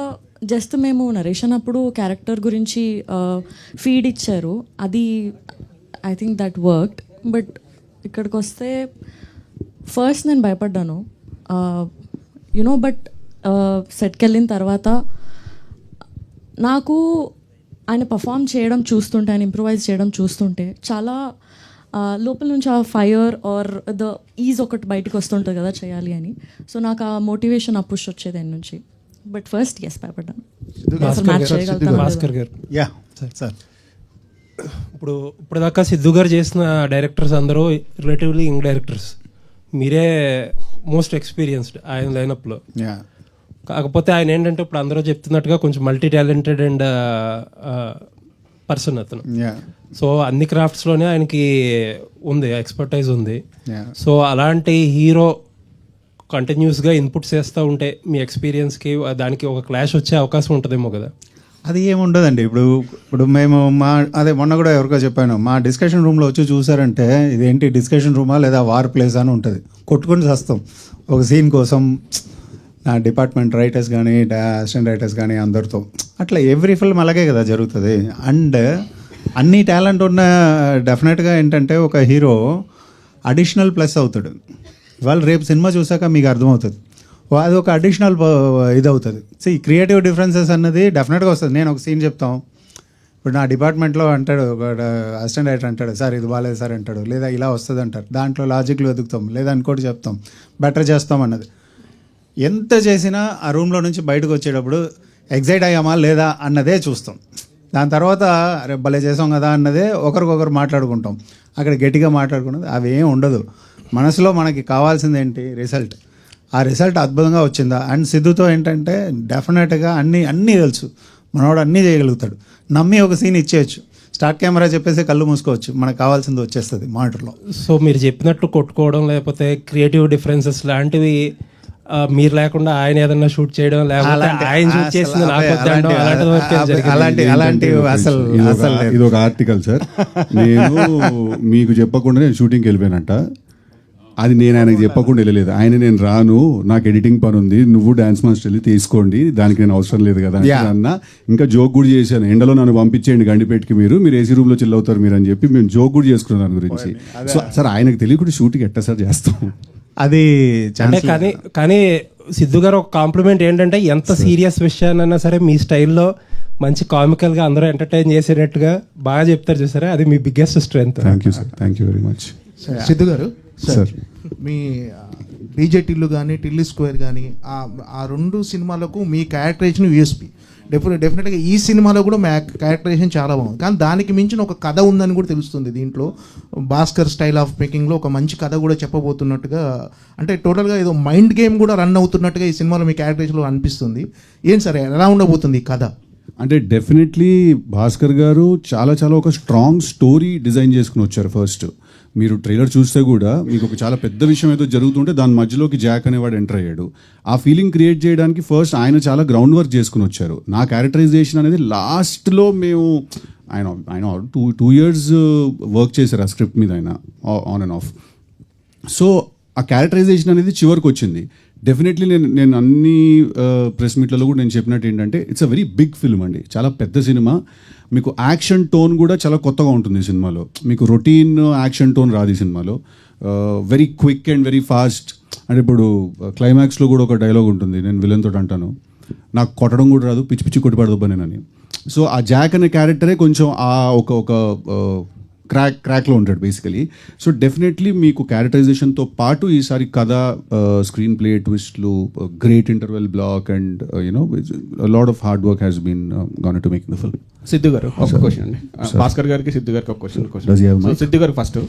జస్ట్ మేము నరేషన్ అప్పుడు క్యారెక్టర్ గురించి ఫీడ్ ఇచ్చారు, అది I think that worked. But ఇక్కడికి వస్తే ఫస్ట్ నేను భయపడ్డాను, యునో. బట్ సెట్కి వెళ్ళిన తర్వాత నాకు ఆయన పర్ఫామ్ చేయడం చూస్తుంటే, ఆయన ఇంప్రూవైజ్ చేయడం చూస్తుంటే చాలా లోపల నుంచి ఆ ఫైర్ ఆర్ ద ఈజ్ ఒకటి బయటకు వస్తుంటుంది కదా చేయాలి అని. సో నాకు ఆ మోటివేషన్, ఆ పుష్ వచ్చేది ఆయన నుంచి. బట్ ఫస్ట్ ఎస్ భయపడ్డాను. భాస్కర్ గారు, యా సార్. ఇప్పుడు దాకా సిద్ధు గారు చేసిన డైరెక్టర్స్ అందరూ రిలేటివ్లీ యంగ్ డైరెక్టర్స్, మీరే మోస్ట్ ఎక్స్పీరియన్స్డ్ ఆయన లైనప్లో. కాకపోతే ఆయన ఏంటంటే ఇప్పుడు అందరూ చెప్తున్నట్టుగా కొంచెం మల్టీ టాలెంటెడ్ అండ్ పర్సన్ అతను. సో అన్ని క్రాఫ్ట్స్లోనే ఆయనకి ఉంది, ఎక్స్పర్టైజ్ ఉంది. సో అలాంటి హీరో కంటిన్యూస్గా ఇన్పుట్స్ చేస్తూ ఉంటే మీ ఎక్స్పీరియన్స్కి దానికి ఒక క్లాష్ వచ్చే అవకాశం ఉంటుందేమో కదా? అది ఏముండదండి. ఇప్పుడు మేము మొన్న కూడా ఎవరికో చెప్పాను, మా డిస్కషన్ రూమ్లో వచ్చి చూసారంటే ఇదేంటి డిస్కషన్ రూమా లేదా వార్ ప్లేస్ అని ఉంటుంది. కొట్టుకొని చేస్తాం ఒక సీన్ కోసం, నా డిపార్ట్మెంట్ రైటర్స్ కానీ అసిస్టెంట్ రైటర్స్ కానీ అందరితో. అట్లా ఎవ్రీ ఫిల్మ్ అలాగే కదా జరుగుతుంది. అండ్ అన్ని టాలెంట్ ఉన్న డెఫినెట్గా ఏంటంటే ఒక హీరో అడిషనల్ ప్లస్ అవుతాడు. ఇవాళ రేపు సినిమా చూసాక మీకు అర్థమవుతుంది, అది ఒక అడిషనల్ ఇది అవుతుంది. సో ఈ క్రియేటివ్ డిఫరెన్సెస్ అన్నది డెఫినెట్గా వస్తుంది. నేను ఒక సీన్ చెప్తాం, ఇప్పుడు నా డిపార్ట్మెంట్లో అంటాడు ఒక అసిస్టెంట్ డైరెక్టర్ అంటాడు, సార్ ఇది బాగాలేదు సార్ అంటాడు, లేదా ఇలా వస్తుంది అంటారు. దాంట్లో లాజిక్లు వెతుకుతాం, లేదా ఇంకోటి చెప్తాం, బెటర్ చేస్తాం అన్నది. ఎంత చేసినా ఆ రూమ్లో నుంచి బయటకు వచ్చేటప్పుడు ఎగ్జైట్ అయ్యామా లేదా అన్నదే చూస్తాం. దాని తర్వాత అరే భలే చేసాం కదా అన్నదే ఒకరికొకరు మాట్లాడుకుంటాం. అక్కడ గట్టిగా మాట్లాడుకున్నది అవి ఏం ఉండదు. మనసులో మనకి కావాల్సింది ఏంటి, రిజల్ట్. ఆ రిజల్ట్ అద్భుతంగా వచ్చిందా. అండ్ సిద్ధుతో ఏంటంటే డెఫినెట్గా అన్నీ తెలుసు, మనవాడు అన్నీ చేయగలుగుతాడు. నమ్మి ఒక సీన్ ఇచ్చేయచ్చు, స్టార్ట్ కెమెరా చెప్పేసి కళ్ళు మూసుకోవచ్చు, మనకు కావాల్సింది వచ్చేస్తుంది మానిటర్లో. సో మీరు చెప్పినట్టు కొట్టుకోవడం లేకపోతే క్రియేటివ్ డిఫరెన్సెస్ లాంటివి మీరు లేకుండా ఆయన ఏదన్నా షూట్ చేయడం లేకపోతే ఆయన షూట్ చేసింది నాకు వద్దండం అలాంటివి అసలు ఇది ఒక ఆర్టికల్ సార్. నేను మీకు చెప్పకుండా నేను షూటింగ్కి వెళ్ళిపోయానంట. అది నేను ఆయనకు చెప్పకుండా వెళ్ళలేదు. నేను రాను, నాకు ఎడిటింగ్ పని ఉంది, నువ్వు డాన్స్ మాస్టర్ వెళ్ళి తీసుకోండి, దానికి నేను అవసరం లేదు కదా అన్న. ఇంకా జోక్ కూడా చేశాను, ఎండలో నన్ను పంపించేయండి గండిపేటకి, మీరు ఏసీ రూమ్ లో చిల్ అవుతారు మీరు అని చెప్పి మేము జోక్ కూడా చేసుకున్నాం దాని గురించి. సో సార్ ఆయనకు తెలియకుండా షూటింగ్ ఎట్టా సార్ చేస్తాం అది. కానీ సిద్ధు గారు ఒక కాంప్లిమెంట్ ఏంటంటే ఎంత సీరియస్ విషయాన్నైనా సరే మీ స్టైల్లో మంచి కామికల్గా అందరూ ఎంటర్టైన్ చేసేటట్టుగా బాగా చెప్తారు చూసారా, అది మీ biggest strength. Thank you sir, thank you very much. Siddhu garu sir, me DJ Tillu కానీ టిల్లు స్క్వేర్ కానీ ఆ రెండు సినిమాలకు మీ క్యారెక్టరైజేషన్ యూఎస్పీ. డెఫినెట్గా ఈ సినిమాలో కూడా మా క్యారెక్టరైజేషన్ చాలా బాగుంది, కానీ దానికి మించిన ఒక కథ ఉందని కూడా తెలుస్తుంది దీంట్లో. భాస్కర్ స్టైల్ ఆఫ్ మేకింగ్లో ఒక మంచి కథ కూడా చెప్పబోతున్నట్టుగా, అంటే టోటల్గా ఏదో మైండ్ గేమ్ కూడా రన్ అవుతున్నట్టుగా ఈ సినిమాలో మీ క్యారెక్టరైజేషన్లో అనిపిస్తుంది. ఏం సరే ఎలా ఉండబోతుంది ఈ కథ? అంటే డెఫినెట్లీ భాస్కర్ గారు చాలా ఒక స్ట్రాంగ్ స్టోరీ డిజైన్ చేసుకుని వచ్చారు. ఫస్ట్ మీరు ట్రైలర్ చూస్తే కూడా మీకు ఒక చాలా పెద్ద విషయం ఏదో జరుగుతుంటే దాని మధ్యలోకి జాక్ అనేవాడు ఎంటర్ అయ్యాడు. ఆ ఫీలింగ్ క్రియేట్ చేయడానికి ఫస్ట్ ఆయన చాలా గ్రౌండ్ వర్క్ చేసుకుని వచ్చారు. నా క్యారెక్టరైజేషన్ అనేది లాస్ట్లో మేము ఆయన 2 years వర్క్ చేశారు ఆ స్క్రిప్ట్ మీద, ఆయన ఆన్ అండ్ ఆఫ్. సో ఆ క్యారెక్టరైజేషన్ అనేది చివరికి వచ్చింది. డెఫినెట్లీ నేను అన్ని ప్రెస్ మీట్లలో కూడా నేను చెప్పినట్టు ఏంటంటే it's a very big film అండి, చాలా పెద్ద సినిమా. మీకు యాక్షన్ టోన్ కూడా చాలా కొత్తగా ఉంటుంది ఈ సినిమాలో. మీకు రొటీన్ యాక్షన్ టోన్ రాదు ఈ సినిమాలో. Very quick and very fast. అంటే ఇప్పుడు క్లైమాక్స్లో కూడా ఒక డైలాగ్ ఉంటుంది, నేను విలన్ తోటి అంటాను, నాకు కొట్టడం కూడా రాదు, పిచ్చి పిచ్చి కొట్టి పడదు నేనని. సో ఆ జాక్ అనే క్యారెక్టరే కొంచెం ఆ ఒక క్రాక్లో ఉంటాడు బేసికలీ. సో డెఫినెట్లీ మీకు క్యారెక్టరైజేషన్తో పాటు ఈసారి కథ, స్క్రీన్ ప్లే ట్విస్ట్లు, great interval block and you know lot of hard work has been gone to make the film. Siddhu garu ఒక క్వశ్చన్ అండి, భాస్కర్ గారికి సిద్ధు గారికి ఒక క్వశ్చన్. సిద్ధు గారు ఫస్ట్,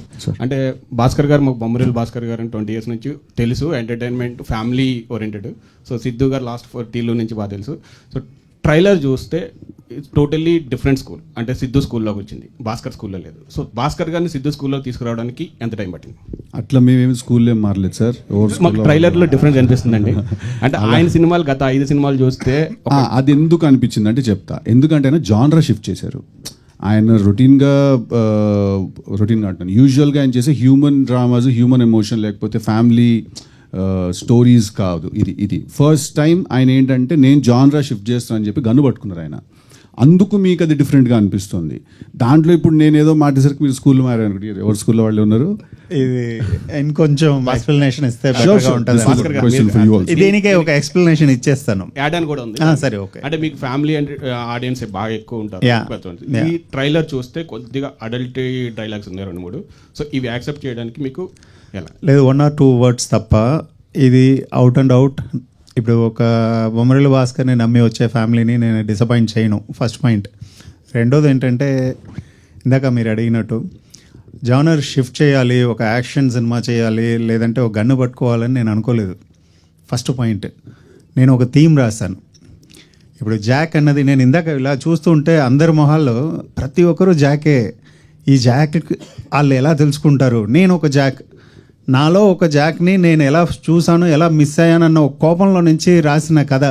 అంటే భాస్కర్ గారు మాకు బొమ్మరిల్ భాస్కర్ గారు 20 years నుంచి తెలుసు, entertainment family oriented. So Siddhu గారు లాస్ట్ 4 టీలు నుంచి బాగా తెలుసు. సో ట్రైలర్ చూస్తే టోటల్లీ డిఫరెంట్ స్కూల్, అంటే సిద్ధు స్కూల్లోకి వచ్చింది, భాస్కర్ స్కూల్లో లేదు. సో భాస్కర్ గారిని సిద్ధు స్కూల్లో తీసుకురావడానికి ఎంత టైం పట్టింది? అట్లా మేమేమి స్కూల్లో ఏం మారలేదు సార్. మాకు ట్రైలర్లో డిఫరెన్స్ అనిపిస్తుందండి. అంటే ఆయన సినిమాలు గత 5 సినిమాలు చూస్తే అది ఎందుకు అనిపించింది అంటే చెప్తా. ఎందుకంటే ఆయన జానరా షిఫ్ట్ చేశారు. ఆయన రొటీన్గా అంటాను, యూజువల్గా ఆయన చేసే హ్యూమన్ డ్రామాస్, హ్యూమన్ ఎమోషన్ లేకపోతే ఫ్యామిలీ స్టోరీస్ కాదు. ఇది ఫస్ట్ టైం ఆయన ఏంటంటే నేను జానరా షిఫ్ట్ చేస్తాను అని చెప్పి గన్ను పట్టుకున్నారు ఆయన. అందుకు మీకు అది డిఫరెంట్గా అనిపిస్తుంది. దాంట్లో ఇప్పుడు నేను ఏదో మాటేసరికి మీరు స్కూల్లో మారారు, ఎవరు స్కూల్లో వాళ్ళు ఉన్నారు, ఇది ఇంకొంచెం ఎక్స్ప్లెనేషన్ ఇస్తే దీనికే ఒక ఎక్స్ప్లెనేషన్ ఇచ్చేస్తాను. యాడ్ అని కూడా ఉంది. సరే, ఓకే. అంటే మీకు ఫ్యామిలీ అండ్ ఆడియన్స్ బాగా ఎక్కువ ఉంటారు. ఈ ట్రైలర్ చూస్తే కొద్దిగా అడల్ట్ డైలాగ్స్ ఉన్నాయి 2-3. సో ఇవి యాక్సెప్ట్ చేయడానికి మీకు ఎలా? లేదు, 1 or 2 words తప్ప ఇది అవుట్ అండ్ అవుట్. ఇప్పుడు ఒక బొమ్మరిల్లు భాస్కర్ని నమ్మి వచ్చే ఫ్యామిలీని నేను డిసప్పాయింట్ చేయను, ఫస్ట్ పాయింట్. రెండోది ఏంటంటే ఇందాక మీరు అడిగినట్టు జానర్ షిఫ్ట్ చేయాలి, ఒక యాక్షన్ సినిమా చేయాలి, లేదంటే ఒక గన్ను పట్టుకోవాలని నేను అనుకోలేదు. ఫస్ట్ పాయింట్, నేను ఒక థీమ్ రాశాను. ఇప్పుడు జాక్ అన్నది నేను ఇందాక ఇలా చూస్తుంటే అందరి మొహాల్లో ప్రతి ఒక్కరూ జాకే. ఈ జాక్ వాళ్ళు ఎలా తెలుసుకుంటారు, నేను ఒక జాక్, నాలో ఒక జాక్ని నేను ఎలా చూసాను, ఎలా మిస్ అయ్యానన్న ఒక కోపంలో నుంచి రాసిన కథ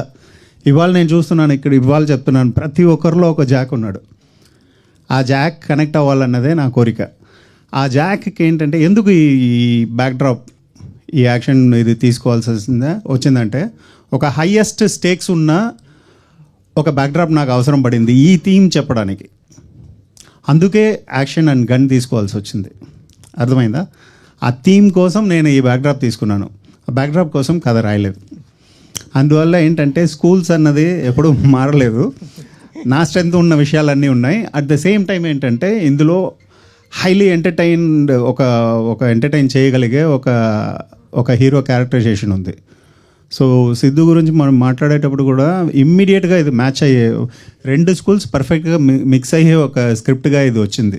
ఇవాళ నేను చూస్తున్నాను ఇక్కడ, ఇవాళ చెప్తున్నాను. ప్రతి ఒక్కరిలో ఒక జాక్ ఉన్నాడు. ఆ జాక్ కనెక్ట్ అవ్వాలన్నదే నా కోరిక. ఆ జాక్కి ఏంటంటే ఎందుకు ఈ బ్యాక్డ్రాప్, ఈ యాక్షన్ ఇది తీసుకోవాల్సి వచ్చిందంటే ఒక హయ్యెస్ట్ స్టేక్స్ ఉన్న ఒక బ్యాక్డ్రాప్ నాకు అవసరం పడింది ఈ థీమ్ చెప్పడానికి. అందుకే యాక్షన్ అండ్ గన్ తీసుకోవాల్సి వచ్చింది. అర్థమైందా? ఆ థీమ్ కోసం నేను ఈ బ్యాక్డ్రాప్ తీసుకున్నాను. ఆ బ్యాక్డ్రాప్ కోసం కథ రాయలేదు. అందువల్ల ఏంటంటే స్కూల్స్ అన్నది ఎప్పుడూ మారలేదు. నా స్ట్రెంత్ ఉన్న విషయాలన్నీ ఉన్నాయి. అట్ ద సేమ్ టైం ఏంటంటే ఇందులో హైలీ ఎంటర్టైన్డ్ ఒక ఎంటర్టైన్ చేయగలిగే ఒక హీరో క్యారెక్టరైజేషన్ ఉంది. సో సిద్ధు గురించి మనం మాట్లాడేటప్పుడు కూడా ఇమ్మీడియట్గా ఇది మ్యాచ్ అయ్యే, రెండు స్కూల్స్ పర్ఫెక్ట్గా మిక్స్ అయ్యే ఒక స్క్రిప్ట్గా ఇది వచ్చింది.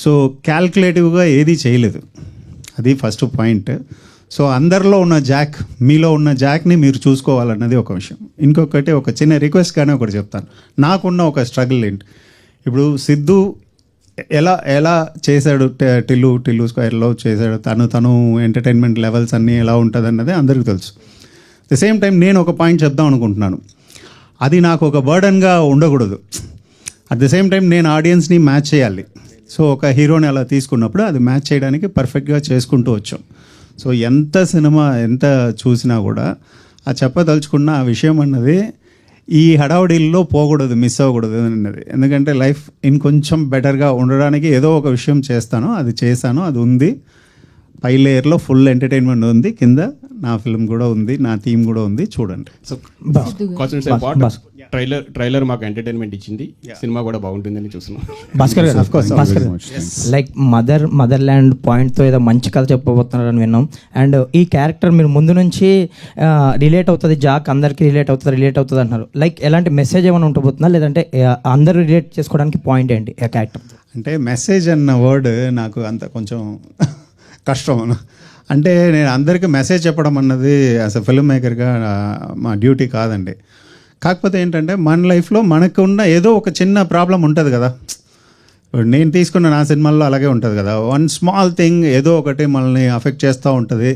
సో క్యాల్కులేటివ్గా ఏదీ చేయలేదు, అది ఫస్ట్ పాయింట్. సో అందరిలో ఉన్న జాక్, మీలో ఉన్న జాక్ని మీరు చూసుకోవాలన్నది ఒక విషయం. ఇంకొకటి ఒక చిన్న రిక్వెస్ట్గానే ఒకటి చెప్తాను. నాకున్న ఒక స్ట్రగుల్ ఏంటి, ఇప్పుడు సిద్ధు ఎలా చేశాడు, టిల్లు స్క్వేర్లో చేశాడు, తను ఎంటర్టైన్మెంట్ లెవెల్స్ అన్నీ ఎలా ఉంటుంది అన్నది అందరికీ తెలుసు. ద సేమ్ టైం నేను ఒక పాయింట్ చెప్దాం అనుకుంటున్నాను, అది నాకు ఒక బర్డన్గా ఉండకూడదు. అట్ ద సేమ్ టైం నేను ఆడియన్స్ని మ్యాచ్ చేయాలి. సో ఒక హీరోని అలా తీసుకున్నప్పుడు అది మ్యాచ్ చేయడానికి పర్ఫెక్ట్గా చేసుకుంటూ వచ్చాం. సో సినిమా ఎంత చూసినా కూడా ఆ చెప్పదలుచుకున్న ఆ విషయం అన్నది ఈ హడావుడిల్లో పోకూడదు, మిస్ అవ్వకూడదు అన్నది. ఎందుకంటే లైఫ్ ఇంకొంచెం బెటర్గా ఉండడానికి ఏదో ఒక విషయం చేస్తాను, అది చేశాను, అది ఉంది. పై లేయర్లో ఫుల్ ఎంటర్టైన్మెంట్ ఉంది, కింద నా ఫిల్మ్ కూడా ఉంది, నా థీమ్ కూడా ఉంది, చూడండి. సో ట్రైలర్ మాకు ఎంటర్టైన్మెంట్ ఇచ్చింది, సినిమా కూడా బాగుంటుందని చూస్తున్నాం. భాస్కర్ గారు లైక్ మదర్ ల్యాండ్ పాయింట్తో ఏదో మంచి కథ చెప్పబోతున్నారని విన్నాం. అండ్ ఈ క్యారెక్టర్ మీరు ముందు నుంచి రిలేట్ అవుతుంది, జాక్ అందరికీ రిలేట్ అవుతుంది అంటున్నారు. లైక్ ఎలాంటి మెసేజ్ ఏమైనా ఉండబోతుందా, లేదంటే అందరూ రిలేట్ చేసుకోవడానికి పాయింట్ ఏంటి ఆ క్యారెక్టర్? అంటే మెసేజ్ అన్న వర్డ్ నాకు అంత కొంచెం కష్టం. అంటే నేను అందరికీ మెసేజ్ చెప్పడం అన్నది యాజ్ అ ఫిల్మ్ మేకర్గా మా డ్యూటీ కాదండి. కాకపోతే ఏంటంటే మన లైఫ్లో మనకున్న ఏదో ఒక చిన్న ప్రాబ్లం ఉంటుంది కదా. నేను తీసుకున్న నా సినిమాల్లో అలాగే ఉంటుంది కదా, వన్ స్మాల్ థింగ్ ఏదో ఒకటి మనల్ని అఫెక్ట్ చేస్తూ ఉంటుంది.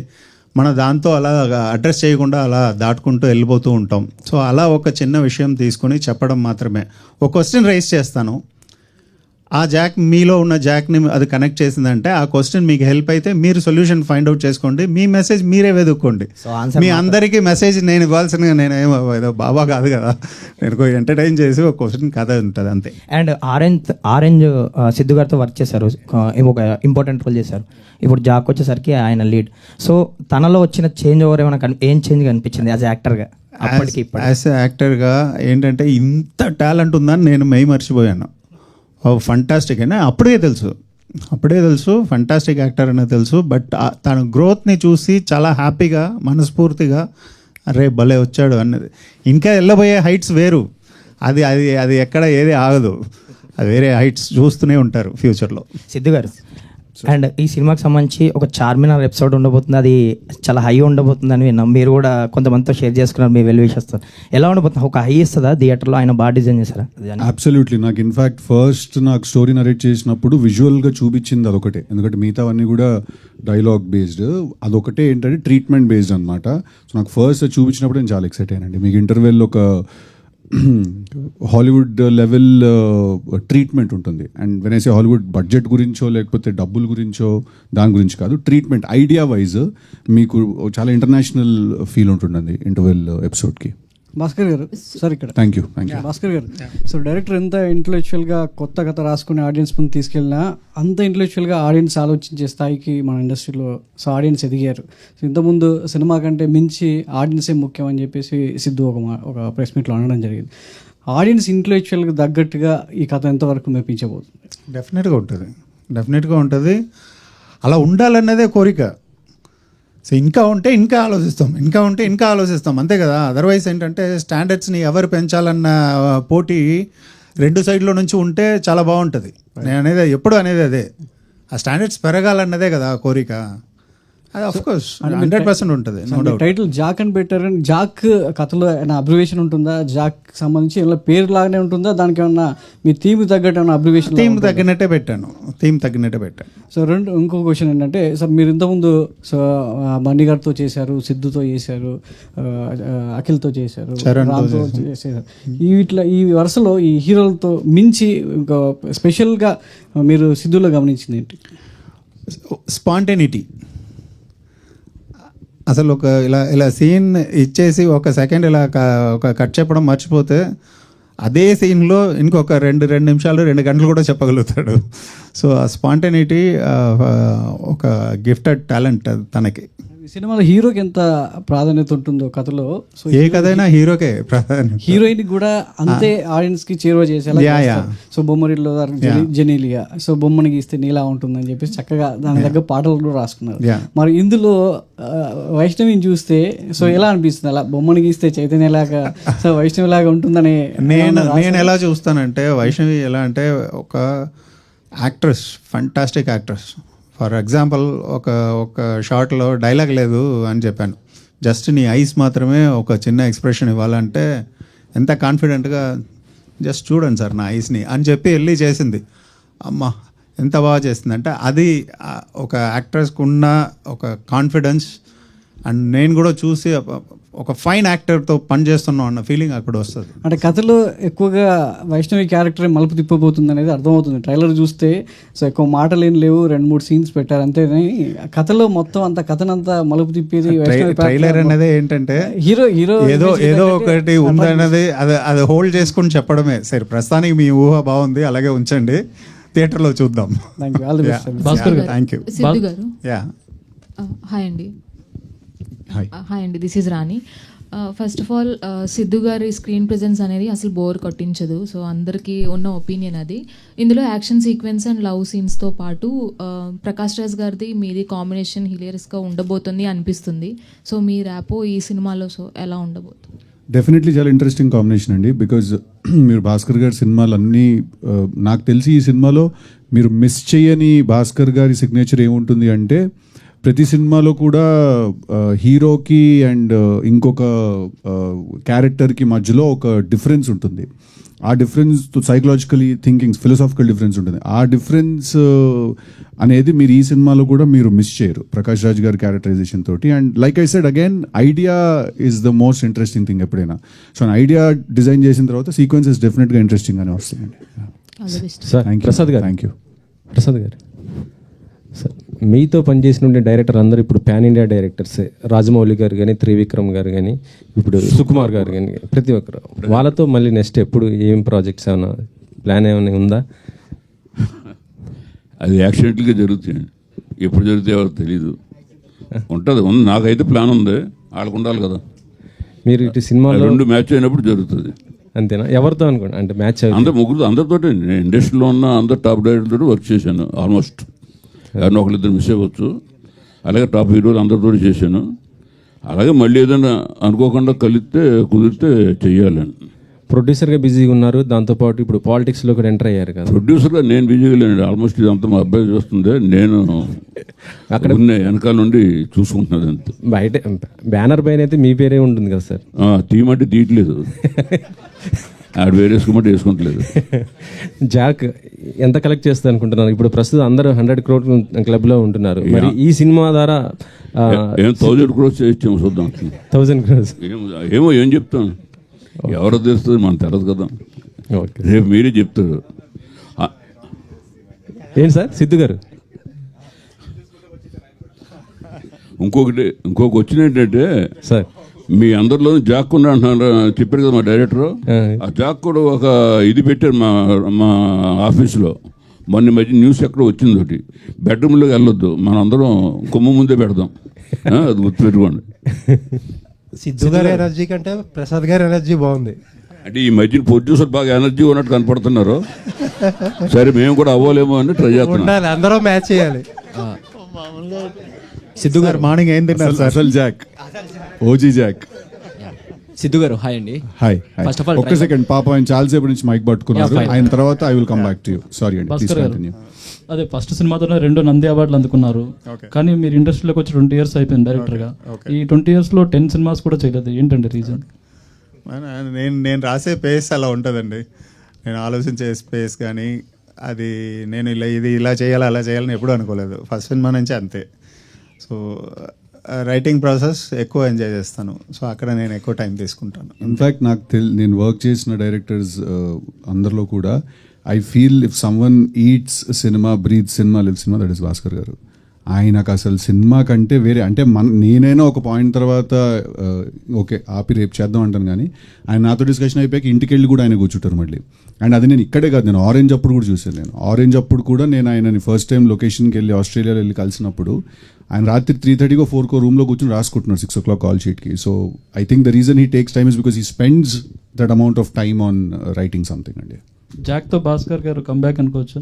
దాంతో అలా అడ్రస్ చేయకుండా అలా దాటుకుంటూ వెళ్ళిపోతూ ఉంటాం. సో అలా ఒక చిన్న విషయం తీసుకొని చెప్పడం మాత్రమే. ఒక క్వశ్చన్ రైజ్ చేస్తాను, ఆ జాక్ మీలో ఉన్న జాక్ని అది కనెక్ట్ చేసిందంటే ఆ క్వశ్చన్ మీకు హెల్ప్ అయితే మీరు సొల్యూషన్ ఫైండ్ అవుట్ చేసుకోండి, మీ మెసేజ్ మీరే వెతుక్కోండి. మీ అందరికీ మెసేజ్ నేను ఇవ్వాల్సిన, నేను ఏదో బాబా కాదు కదా, నేను ఎంటర్టైన్ చేసి ఒక క్వశ్చన్ కథ ఉంటుంది అంతే. అండ్ ఆరెంజ్ సిద్ధు గారితో వర్క్ చేశారు, ఒక ఇంపార్టెంట్ రోల్ చేశారు. ఇప్పుడు జాక్ వచ్చేసరికి ఆయన లీడ్. సో తనలో వచ్చిన చేంజ్ ఓవర్ ఏమైనా ఏం చేంజ్ కనిపించింది యాజ్ యాక్టర్గా? అప్పటికి యాజ్ యాక్టర్గా ఏంటంటే ఇంత టాలెంట్ ఉందని నేను మర్చిపోయాను. ఫంటాస్టిక్ అని అప్పుడే తెలుసు ఫంటాస్టిక్ యాక్టర్ అనేది తెలుసు. బట్ తన గ్రోత్ని చూసి చాలా హ్యాపీగా, మనస్ఫూర్తిగా అరే భలే వచ్చాడు అన్నది. ఇంకా వెళ్ళబోయే హైట్స్ వేరు, అది ఎక్కడ ఏది ఆగదు, అది వేరే హైట్స్ చూస్తూనే ఉంటారు ఫ్యూచర్లో. సిద్ధు గారు, అండ్ ఈ సినిమాకి సంబంధించి ఒక చార్మినార్ ఎపిసోడ్ ఉండబోతుంది, అది చాలా హై ఉండబోతుంది అని విన్నాం. మీరు కూడా కొంతమందితో షేర్ చేసుకున్నారు మీ వెల్ విషెస్తో. ఎలా ఉండబోతుంది? ఒక హై ఇస్తుందా థియేటర్లో? ఆయన బాగా డిజైన్ చేశారా? అబ్సల్యూట్లీ. నాకు ఇన్ఫ్యాక్ట్ ఫస్ట్ నాకు స్టోరీ నరేట్ చేసినప్పుడు విజువల్గా చూపించింది అదొకటే, ఎందుకంటే మిగతావన్నీ కూడా డైలాగ్ బేస్డ్, అదొకటే ఏంటంటే ట్రీట్మెంట్ బేస్డ్ అనమాట. సో నాకు ఫస్ట్ చూపించినప్పుడు నేను చాలా ఎక్సైట్ అయ్యానండి. మీకు ఇంటర్వెల్ ఒక హాలీవుడ్ లెవెల్ ట్రీట్మెంట్ ఉంటుంది. And when I say Hollywood budget గురించో లేకపోతే డబ్బుల గురించో దాని గురించి కాదు, ట్రీట్మెంట్ ఐడియా వైజ్ మీకు చాలా ఇంటర్నేషనల్ ఫీల్ ఉంటుందండి ఇంటర్వెల్ ఎపిసోడ్కి. భాస్కర్ గారు సార్ ఇక్కడ థ్యాంక్ యూ. భాస్కర్ గారు, సో డైరెక్టర్ ఎంత ఇంటలెక్చువల్గా కొత్త కథ రాసుకుని ఆడియన్స్ ముందు తీసుకెళ్ళినా అంత ఇంటలెక్చువల్గా ఆడియన్స్ ఆలోచించే స్థాయికి మన ఇండస్ట్రీలో సో ఆడియన్స్ ఎదిగారు. సో ఇంతకుముందు సినిమా కంటే మించి ఆడియన్సే ముఖ్యం అని చెప్పేసి సిద్ధు ఒక ప్రెస్ మీట్లో అనడం జరిగింది. ఆడియన్స్ ఇంటలెక్చువల్గా తగ్గట్టుగా ఈ కథ ఎంతవరకు మెప్పించబోతుంది? డెఫినెట్గా ఉంటుంది. అలా ఉండాలన్నదే కోరిక. సో ఇంకా ఉంటే ఇంకా ఆలోచిస్తాం అంతే కదా. అదర్వైజ్ ఏంటంటే స్టాండర్డ్స్ని ఎవరు పెంచాలన్న పోటీ రెండు సైడ్లో నుంచి ఉంటే చాలా బాగుంటుంది. నేను ఎప్పుడు అనేది అదే, ఆ స్టాండర్డ్స్ పెరగాలన్నదే కదా కోరిక. అది ఆఫ్ కోర్స్ 100% ఉంటుంది. టైటిల్ జాక్ అని పెట్టారని, జాక్ కథలో ఏమైనా అబ్రివేషన్ ఉంటుందా? జాక్ సంబంధించి ఏమైనా పేరు లాగానే ఉంటుందా? దానికి ఏమన్నా మీ థీమ్ తగ్గట్టు ఏమైనా అబ్రివేషన్? థీమ్ తగ్గినట్టే పెట్టాను. సో ఇంకో క్వశ్చన్ ఏంటంటే, సార్ మీరు ఇంతకుముందు సో మణి గారితో చేశారు, సిద్ధుతో చేశారు, అఖిల్తో చేశారు, రామ్తో చేశారు. ఈ వరుసలో ఈ హీరోలతో మించి ఇంకా స్పెషల్గా మీరు సిద్ధులో గమనించింది ఏంటి? స్పాంటేనిటీ. అసలు ఒక ఇలా సీన్ ఇచ్చేసి ఒక సెకండ్ ఇలా ఒక కట్ చెప్పడం మర్చిపోతే అదే సీన్లో ఇంకొక రెండు నిమిషాలు 2 గంటలు కూడా చెప్పగలుగుతాడు. సో ఆ స్పాంటేనిటీ ఒక గిఫ్టెడ్ టాలెంట్ తనకి. సినిమాలో హీరోకి ఎంత ప్రాధాన్యత ఉంటుందో కథలో, సో ఏ కథైనా హీరోకే ప్రాధాన్యత. హీరోయిన్ కూడా అంతే ఆడియన్స్ కి చేరువ చేసేలా యా, యా. చేస్తారు. సో బొమ్మరిలో జెనీలియా, సో బొమ్మని గీస్తే నీలా ఉంటుందని చెప్పేసి చక్కగా దాని దగ్గర పాటలు కూడా రాసుకున్నారు. యా. మరి ఇందులో వైష్ణవిని చూస్తే సో ఎలా అనిపిస్తుంది? అలా బొమ్మని గీస్తే చైతన్యలాగా, సో వైష్ణవిలాగా ఉంటుందని నేను ఎలా చూస్తానంటే, వైష్ణవి ఎలా అంటే ఒక actress, fantastic actress. For example ఒక షార్ట్లో డైలాగ్ లేదు అని చెప్పాను, జస్ట్ నీ ఐస్ మాత్రమే ఒక చిన్న ఎక్స్ప్రెషన్ ఇవ్వాలంటే ఎంత కాన్ఫిడెంట్గా జస్ట్ చూడండి సార్ నా ఐస్ని అని చెప్పి వెళ్ళి చేసింది. అమ్మ ఎంత బాగా చేస్తుంది అంటే అది ఒక యాక్ట్రెస్కి ఉన్న ఒక కాన్ఫిడెన్స్. అండ్ నేను కూడా చూసి ఒక ఫైన్ యాక్టర్తో పనిచేస్తున్నాం అన్న ఫీలింగ్ అక్కడ వస్తుంది. అంటే కథలో ఎక్కువగా వైష్ణవి క్యారెక్టర్ మలుపు తిప్పబోతుంది అనేది అర్థమవుతుంది ట్రైలర్ చూస్తే. సో ఎక్కువ మాటలు ఏం లేవు, 2-3 సీన్స్ పెట్టారు అంతేనే. కథలో మొత్తం అంత కథనంతా మలుపు తిప్పేది ట్రైలర్ అనేది ఏంటంటే హీరో ఏదో ఒకటి ఉందన్నది అది హోల్డ్ చేసుకుని చెప్పడమే. సరే ప్రస్తుతానికి మీ ఊహ బాగుంది, అలాగే ఉంచండి, థియేటర్లో చూద్దాం. Thank you. Siddhu garu. Ya, hi అండి. హాయ్. హాయ్ అండి, this is Rani. First of all Siddhu గారి స్క్రీన్ ప్రెజెన్స్ అనేది అసలు బోర్ కొట్టించదు. సో అందరికీ ఉన్న ఒపీనియన్ అది. ఇందులో యాక్షన్ సీక్వెన్స్ అండ్ లవ్ సీన్స్తో పాటు ప్రకాష్ రాజ్ గారిది మీది కాంబినేషన్ హిలేరియస్గా ఉండబోతుంది అనిపిస్తుంది. సో మీ ర్యాపో ఈ సినిమాలో సో ఎలా ఉండబోతుంది? డెఫినెట్లీ చాలా ఇంట్రెస్టింగ్ కాంబినేషన్ అండి. బికాజ్ మీరు భాస్కర్ గారి సినిమాలు అన్నీ నాకు తెలిసి ఈ సినిమాలో మీరు మిస్ చేయని భాస్కర్ గారి సిగ్నేచర్ ఏముంటుంది అంటే, ప్రతి సినిమాలో కూడా హీరోకి అండ్ ఇంకొక క్యారెక్టర్కి మధ్యలో ఒక డిఫరెన్స్ ఉంటుంది. ఆ difference psychologically thinking, philosophical difference ఉంటుంది. ఆ డిఫరెన్స్ అనేది మీరు ఈ సినిమాలో కూడా మీరు మిస్ చేయరు ప్రకాష్ రాజ్ గారి క్యారెక్టరైజేషన్ తోటి. And like I said again, idea is the most interesting thing ఎప్పుడైనా. సో ఐడియా డిజైన్ చేసిన తర్వాత సీక్వెన్సెస్ డెఫినెట్గా ఇంట్రెస్టింగ్ అని వస్తాయండి. సార్ ప్రసాద్ గారు, థ్యాంక్ యూ. ప్రసాద్ గారు, సార్ మీతో పనిచేసిన డైరెక్టర్ అందరూ ఇప్పుడు పాన్ ఇండియా డైరెక్టర్సే. రాజమౌళి గారు కానీ, త్రివిక్రమ్ గారు కానీ, ఇప్పుడు సుకుమార్ గారు కానీ, ప్రతి ఒక్కరు. వాళ్ళతో మళ్ళీ నెక్స్ట్ ఎప్పుడు ఏం ప్రాజెక్ట్స్ ఏమైనా ప్లాన్ ఏమైనా ఉందా? అది యాక్సిడెంట్గా జరుగుతాయండి, ఎప్పుడు జరిగితే ఎవరికి తెలీదు. ఉంటుంది, నాకైతే ప్లాన్ ఉంది, వాళ్ళకు ఉండాలి కదా. మీరు ఇటు సినిమాలో 2 మ్యాచ్ అయినప్పుడు జరుగుతుంది. అంతేనా? ఎవరితో అనుకోండి అంటే మ్యాచ్ అందరు ముగ్గురు, అందరితో ఇండస్ట్రీలో ఉన్న అందరు టాప్ డైరెక్టర్తో వర్క్ చేశాను ఆల్మోస్ట్. ఎవరినో ఒకరిద్దరు మిస్ అవ్వచ్చు. అలాగే టాప్ హీరోలు అందరితో చేశాను. అలాగే మళ్ళీ ఏదైనా అనుకోకుండా కుదిరితే చెయ్యాలని. ప్రొడ్యూసర్గా బిజీగా ఉన్నారు, దాంతోపాటు ఇప్పుడు పాలిటిక్స్లో కూడా ఎంటర్ అయ్యారు కదా. ప్రొడ్యూసర్గా నేను బిజీగా లేను, ఆల్మోస్ట్ ఇదంతా మా అబ్బాయి చూస్తుంది, నేను అక్కడ వెనకాల నుండి చూసుకుంటున్నది అంతే. బయట బ్యానర్ పైన అయితే మీ పేరే ఉంటుంది కదా సార్. తీయమంటే తీయట్లేదు, ఆడు వేరే వేసుకోమంటే వేసుకుంటలేదు. జాక్ ఎంత కలెక్ట్ చేస్తుంది అనుకుంటున్నారు? ఇప్పుడు ప్రస్తుతం అందరూ 100 crore క్లబ్లో ఉంటున్నారు. మరి ఈ సినిమా ద్వారా 1000 crores చేయించాము, చూద్దాం. 1000 crores ఏమో ఏం చెప్తాను, ఎవరో తెలుస్తుంది, మనకు తెలియదు కదా. రేపు మీరే చెప్తారు. ఏంటి సార్ సిద్ధు గారు? ఇంకొక వచ్చిన ఏంటంటే సార్, మీ అందరిలో జాక్ ఉన్నా అంటున్నారు, చెప్పారు కదా మా డైరెక్టర్. ఆ జాక్ కూడా ఒక ఇది పెట్టారు మా ఆఫీస్లో. మొన్న మధ్య న్యూస్ ఎక్కడో వచ్చింది ఒకటి, బెడ్రూమ్లోకి వెళ్ళొద్దు, మనం అందరం కొమ్మ ముందే పెడదాం, అది గుర్తుపెట్టుకోండి. సిద్ధు గారి ఎనర్జీ కంటే ప్రసాద్ గారి ఎనర్జీ బాగుంది. అంటే ఈ మధ్య ప్రొడ్యూసర్ బాగా ఎనర్జీ ఉన్నట్టు కనపడుతున్నారు. సరే మేము కూడా అవ్వలేమో అని ట్రై చేస్తున్నాం. అందరూ మ్యాచ్ చేయాలి. సిద్ధు గారు మార్నింగ్ ఏం తిన్నారు సార్? అసలు జాక్, ఓజీ జాక్. సిద్ధు గారు హాయ్ అండి. హాయ్. ఫస్ట్ ఆఫ్ ఆల్ ఒక్క సెకండ్, పాప ఆయన చాలాసేపు నుంచి మైక్ పట్టుకున్నారు. ఆయన తర్వాత I will come back to you. Sorry అండి, ప్లీజ్ కంటిన్యూ. అదే ఫస్ట్ సినిమాతోనే 2 నంది అవార్డులు అందుకున్నారు. కానీ మీరు ఇండస్ట్రీలోకి వచ్చి 20 years అయిపోయింది డైరెక్టర్గా. ఈ 20 yearsలో 10 సినిమాస్ కూడా చేయలేదు, ఏంటండి రీజన్? నేను రాసే పేస్ అలా ఉంటుందండి. నేను ఆలోచించే స్పేస్ కానీ అది నేను ఇలా చేయాలి అలా చేయాలని ఎప్పుడూ అనుకోలేదు. ఫస్ట్ సినిమా నుంచి అంతే. సో రైటింగ్ ప్రాసెస్ ఎక్కువ ఎంజాయ్ చేస్తాను. సో అక్కడ నేను ఎక్కువ టైం తీసుకుంటాను. ఇన్ఫ్యాక్ట్ నాకు నేను వర్క్ చేసిన డైరెక్టర్స్ అందరిలో కూడా I feel if someone eats cinema, breathe cinema, live cinema, that is Bhaskar garu. ఆయనకు అసలు సినిమా కంటే వేరే అంటే నేనైనా ఒక పాయింట్ తర్వాత ఓకే ఆపి రేపు చేద్దాం అంటాను, కానీ ఆయన నాతో డిస్కషన్ అయిపోయాక ఇంటికి వెళ్ళి కూడా ఆయన కూర్చుంటారు మళ్ళీ. అండ్ అది నేను ఇక్కడే కాదు, నేను ఆరెంజ్ అప్పుడు కూడా చూసాను. నేను ఆరెంజ్ అప్పుడు కూడా నేను ఆయనని ఫస్ట్ టైం లొకేషన్కి వెళ్ళి ఆస్ట్రేలియాలో వెళ్ళి కలిసినప్పుడు ఆయన రాత్రి 3:30 4 రూమ్లో కూర్చొని రాసుకుంటున్నారు 6 o'clock కాల్ షీట్కి. So I think the reason he takes time is because he spends that amount of time on writing something అండి. జాక్తో భాస్కర్ గారు కంబ్యాక్ అనుకోవచ్చు.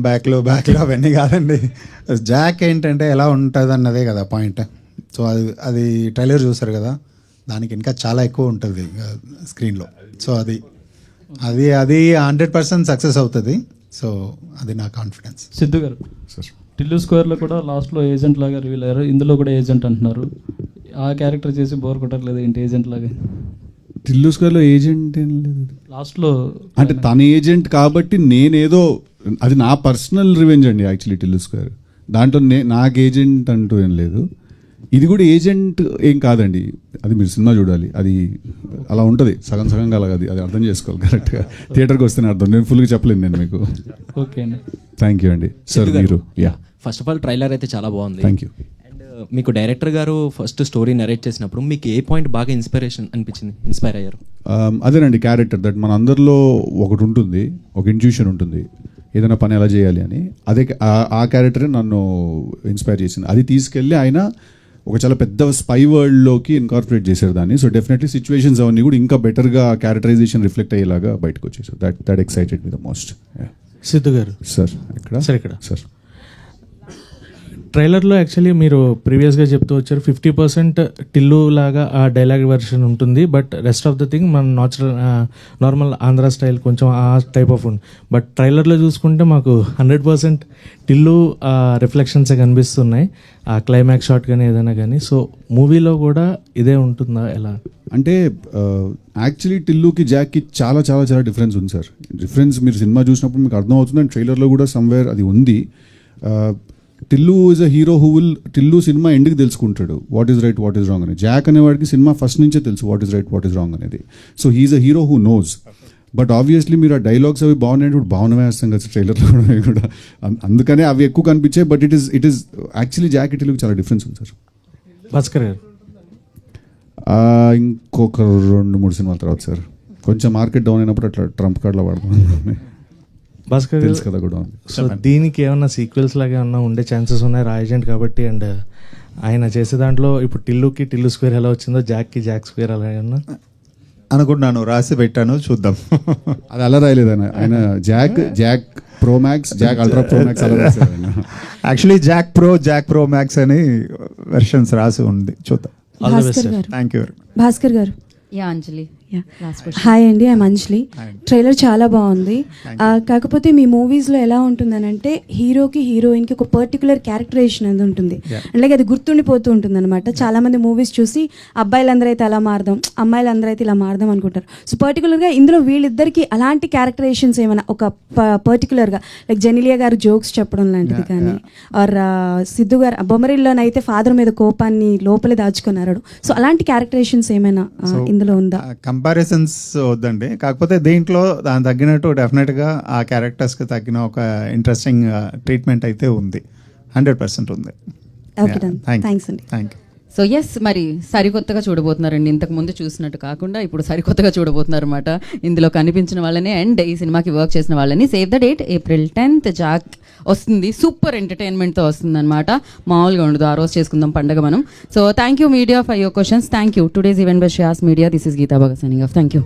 బ్యాక్లో అవన్నీ కాదండి. జాక్ ఏంటంటే ఎలా ఉంటుంది అన్నదే కదా పాయింట్. సో అది ట్రైలర్ చూసారు కదా, దానికి ఇంకా చాలా ఎక్కువ ఉంటుంది స్క్రీన్లో. సో అది 100% సక్సెస్ అవుతుంది. సో అది నా కాన్ఫిడెన్స్. సిద్ధు గారు టిల్లు స్క్వేర్లో కూడా లాస్ట్లో ఏజెంట్ లాగా రివీల్ అయ్యారు, ఇందులో కూడా ఏజెంట్ అంటున్నారు. ఆ క్యారెక్టర్ చేసి బోర్ కొట్టట్లేదు ఏంటి ఏజెంట్ లాగా? టిల్లు స్క్వేర్లో ఏజెంట్ ఏం లేదు లాస్ట్లో అంటే తన ఏజెంట్ కాబట్టి నేనేదో అది నా పర్సనల్ రివెంజ్ అండి యాక్చువల్లీ టిల్లు స్క్వేర్. దాంట్లో నాకు ఏజెంట్ అంటూ ఏం లేదు. ఇది కూడా ఏజెంట్ ఏం కాదండి, అది మీరు సినిమా చూడాలి. అది అలా ఉంటుంది, సగం సగంగా అలాగ అది అర్థం చేసుకోవాలి కరెక్ట్గా. థియేటర్కి వస్తేనే అర్థం, నేను ఫుల్గా చెప్పలేను నేను మీకు. ఓకే అండి, థ్యాంక్ యూ అండి. సార్ మీరు ఫస్ట్ ఆఫ్ ఆల్ ట్రైలర్ అయితే చాలా బాగుంది. Thank you. అండ్ మీకు డైరెక్టర్ గారు ఫస్ట్ స్టోరీ నరేట్ చేసినప్పుడు మీకు ఏ పాయింట్ బాగా ఇన్స్పైర్ అయ్యారు? అదేనండి క్యారెక్టర్ దట్ మన అందరిలో ఒకటి ఉంటుంది, ఒక ఇంట్యూషన్ ఉంటుంది ఏదైనా పని ఎలా చేయాలి అని. అదే ఆ క్యారెక్టరే నన్ను ఇన్స్పైర్ చేసింది. అది తీసుకెళ్ళి ఆయన ఒక చాలా పెద్ద స్పై వరల్డ్లోకి ఇన్కార్పొరేట్ చేశారు దాన్ని. సో డెఫినెట్లీ సిచ్యువేషన్స్ అవన్నీ కూడా ఇంకా బెటర్గా క్యారెక్టరైజేషన్ రిఫ్లెక్ట్ అయ్యేలాగా బయటకు వచ్చేసారు. That excited me the most. Siddhu garu sir ఇక్కడ సార్ ట్రైలర్లో యాక్చువల్లీ మీరు ప్రీవియస్గా చెప్తూ వచ్చారు 50% టిల్లు లాగా ఆ డైలాగ్ వెర్షన్ ఉంటుంది, but rest of the thing మన నార్మల్ ఆంధ్ర స్టైల్ కొంచెం ఆ టైప్ ఆఫ్ ఉంది. బట్ ట్రైలర్లో చూసుకుంటే మాకు 100% టిల్లు రిఫ్లెక్షన్సే కనిపిస్తున్నాయి, ఆ క్లైమాక్స్ షాట్ కానీ ఏదైనా కానీ. సో మూవీలో కూడా ఇదే ఉంటుందా ఎలా? అంటే యాక్చువల్లీ టిల్లుకి జాక్కి చాలా చాలా చాలా డిఫరెన్స్ ఉంది సార్. డిఫరెన్స్ మీరు సినిమా చూసినప్పుడు మీకు అర్థం అవుతుంది, అండ్ ట్రైలర్లో కూడా సమ్వేర్ అది ఉంది. Tillu is a hero who will Tillu సినిమా ఎండ్కి తెలుసుకుంటాడు what is right what is wrong అని. జాక్ అనేవాడికి సినిమా ఫస్ట్ నుంచే తెలుసు what is right what is wrong అనేది. So he's a hero who knows. But obviously మీరు ఆ డైలాగ్స్ అవి బాగున్నాయి, ఇప్పుడు బాగున్నవే వేస్తాం కదా ట్రైలర్లో కూడా, అందుకనే అవి ఎక్కువ కనిపించాయి. But it is actually Jack టిల్లుకి చాలా డిఫరెన్స్ ఉంది సార్. భాస్కర్ గారు ఇంకొక 2-3 సినిమాల తర్వాత సార్ కొంచెం మార్కెట్ డౌన్ అయినప్పుడు అట్లా ట్రంప్ కార్డ్లో వాడుతున్నాను. భాస్కర్ తెలుసు కదా కూడా. సో దీనికి ఏమన్నా సీక్వెల్స్ లాగా ఏమన్నా ఉండే ఛాన్సెస్ ఉన్నాయి ఏజెంట్ కాబట్టి? అండ్ ఆయన చేసే దాంట్లో ఇప్పుడు టిల్లుకి టిల్లు స్క్వేర్ ఎలా వచ్చిందో జాక్కి జాక్ స్క్వేర్ అలా ఏమన్నా అనుకుంటున్నాను, రాసి పెట్టాను, చూద్దాం. అది అలా రాయలేదు ఆయన Jack pro max, Jack ultra pro max అలా రాశారు ఆయన. యాక్చువల్లీ జాక్ ప్రో మ్యాక్స్ అని వెర్షన్స్ రాసి ఉంది, చూద్దాం. Thank you. Bhaskar garu. Anjali hi అండి, ఐఎమ్ అంజలి. ట్రైలర్ చాలా బాగుంది. కాకపోతే మీ మూవీస్లో ఎలా ఉంటుందనంటే హీరోకి హీరోయిన్కి ఒక పర్టికులర్ క్యారెక్టరైజేషన్ అనేది ఉంటుంది, అలాగే అది గుర్తుండిపోతూ ఉంటుంది అనమాట. చాలామంది మూవీస్ చూసి అబ్బాయిలందరూ అయితే అలా మారదాం, అమ్మాయిలందరూ అయితే ఇలా మారదాం అనుకుంటారు. సో పర్టికులర్గా ఇందులో వీళ్ళిద్దరికి అలాంటి క్యారెక్టరైజేషన్స్ ఏమైనా ఒక పర్టికులర్గా లైక్ జెనిలియా గారు జోక్స్ చెప్పడం లాంటిది కానీ, ఆర్ సిద్ధు గారు బొమ్మరిల్లోనైతే ఫాదర్ మీద కోపాన్ని లోపలే దాచుకున్నారు. సో అలాంటి క్యారెక్టరైజేషన్స్ ఏమైనా ఇందులో ఉందా? కంపారిజన్స్ వద్దండి, కాకపోతే దీంట్లో దాని తగ్గినట్టు డెఫినెట్గా ఆ క్యారెక్టర్స్కి తగ్గిన ఒక ఇంట్రెస్టింగ్ ట్రీట్మెంట్ అయితే ఉంది, 100% ఉంది. థ్యాంక్స్ అండి. Thank you. సో ఎస్, మరి సరికొత్తగా చూడబోతున్నారండి, ఇంతకు ముందు చూసినట్టు కాకుండా ఇప్పుడు సరికొత్తగా చూడబోతున్నారు అనమాట. ఇందులో కనిపించిన వాళ్ళని అండ్ ఈ సినిమాకి వర్క్ చేసిన వాళ్ళని. Save the date April 10th Jack వస్తుంది, సూపర్ ఎంటర్టైన్మెంట్తో వస్తుంది అనమాట, మామూలుగా ఉండదు. ఆ రోజు చేసుకుందాం పండగ మనం. So thank you media for your questions. Thank you. Today's event by Shreyas Media. This is Geetha Bhagat signing off. Thank you.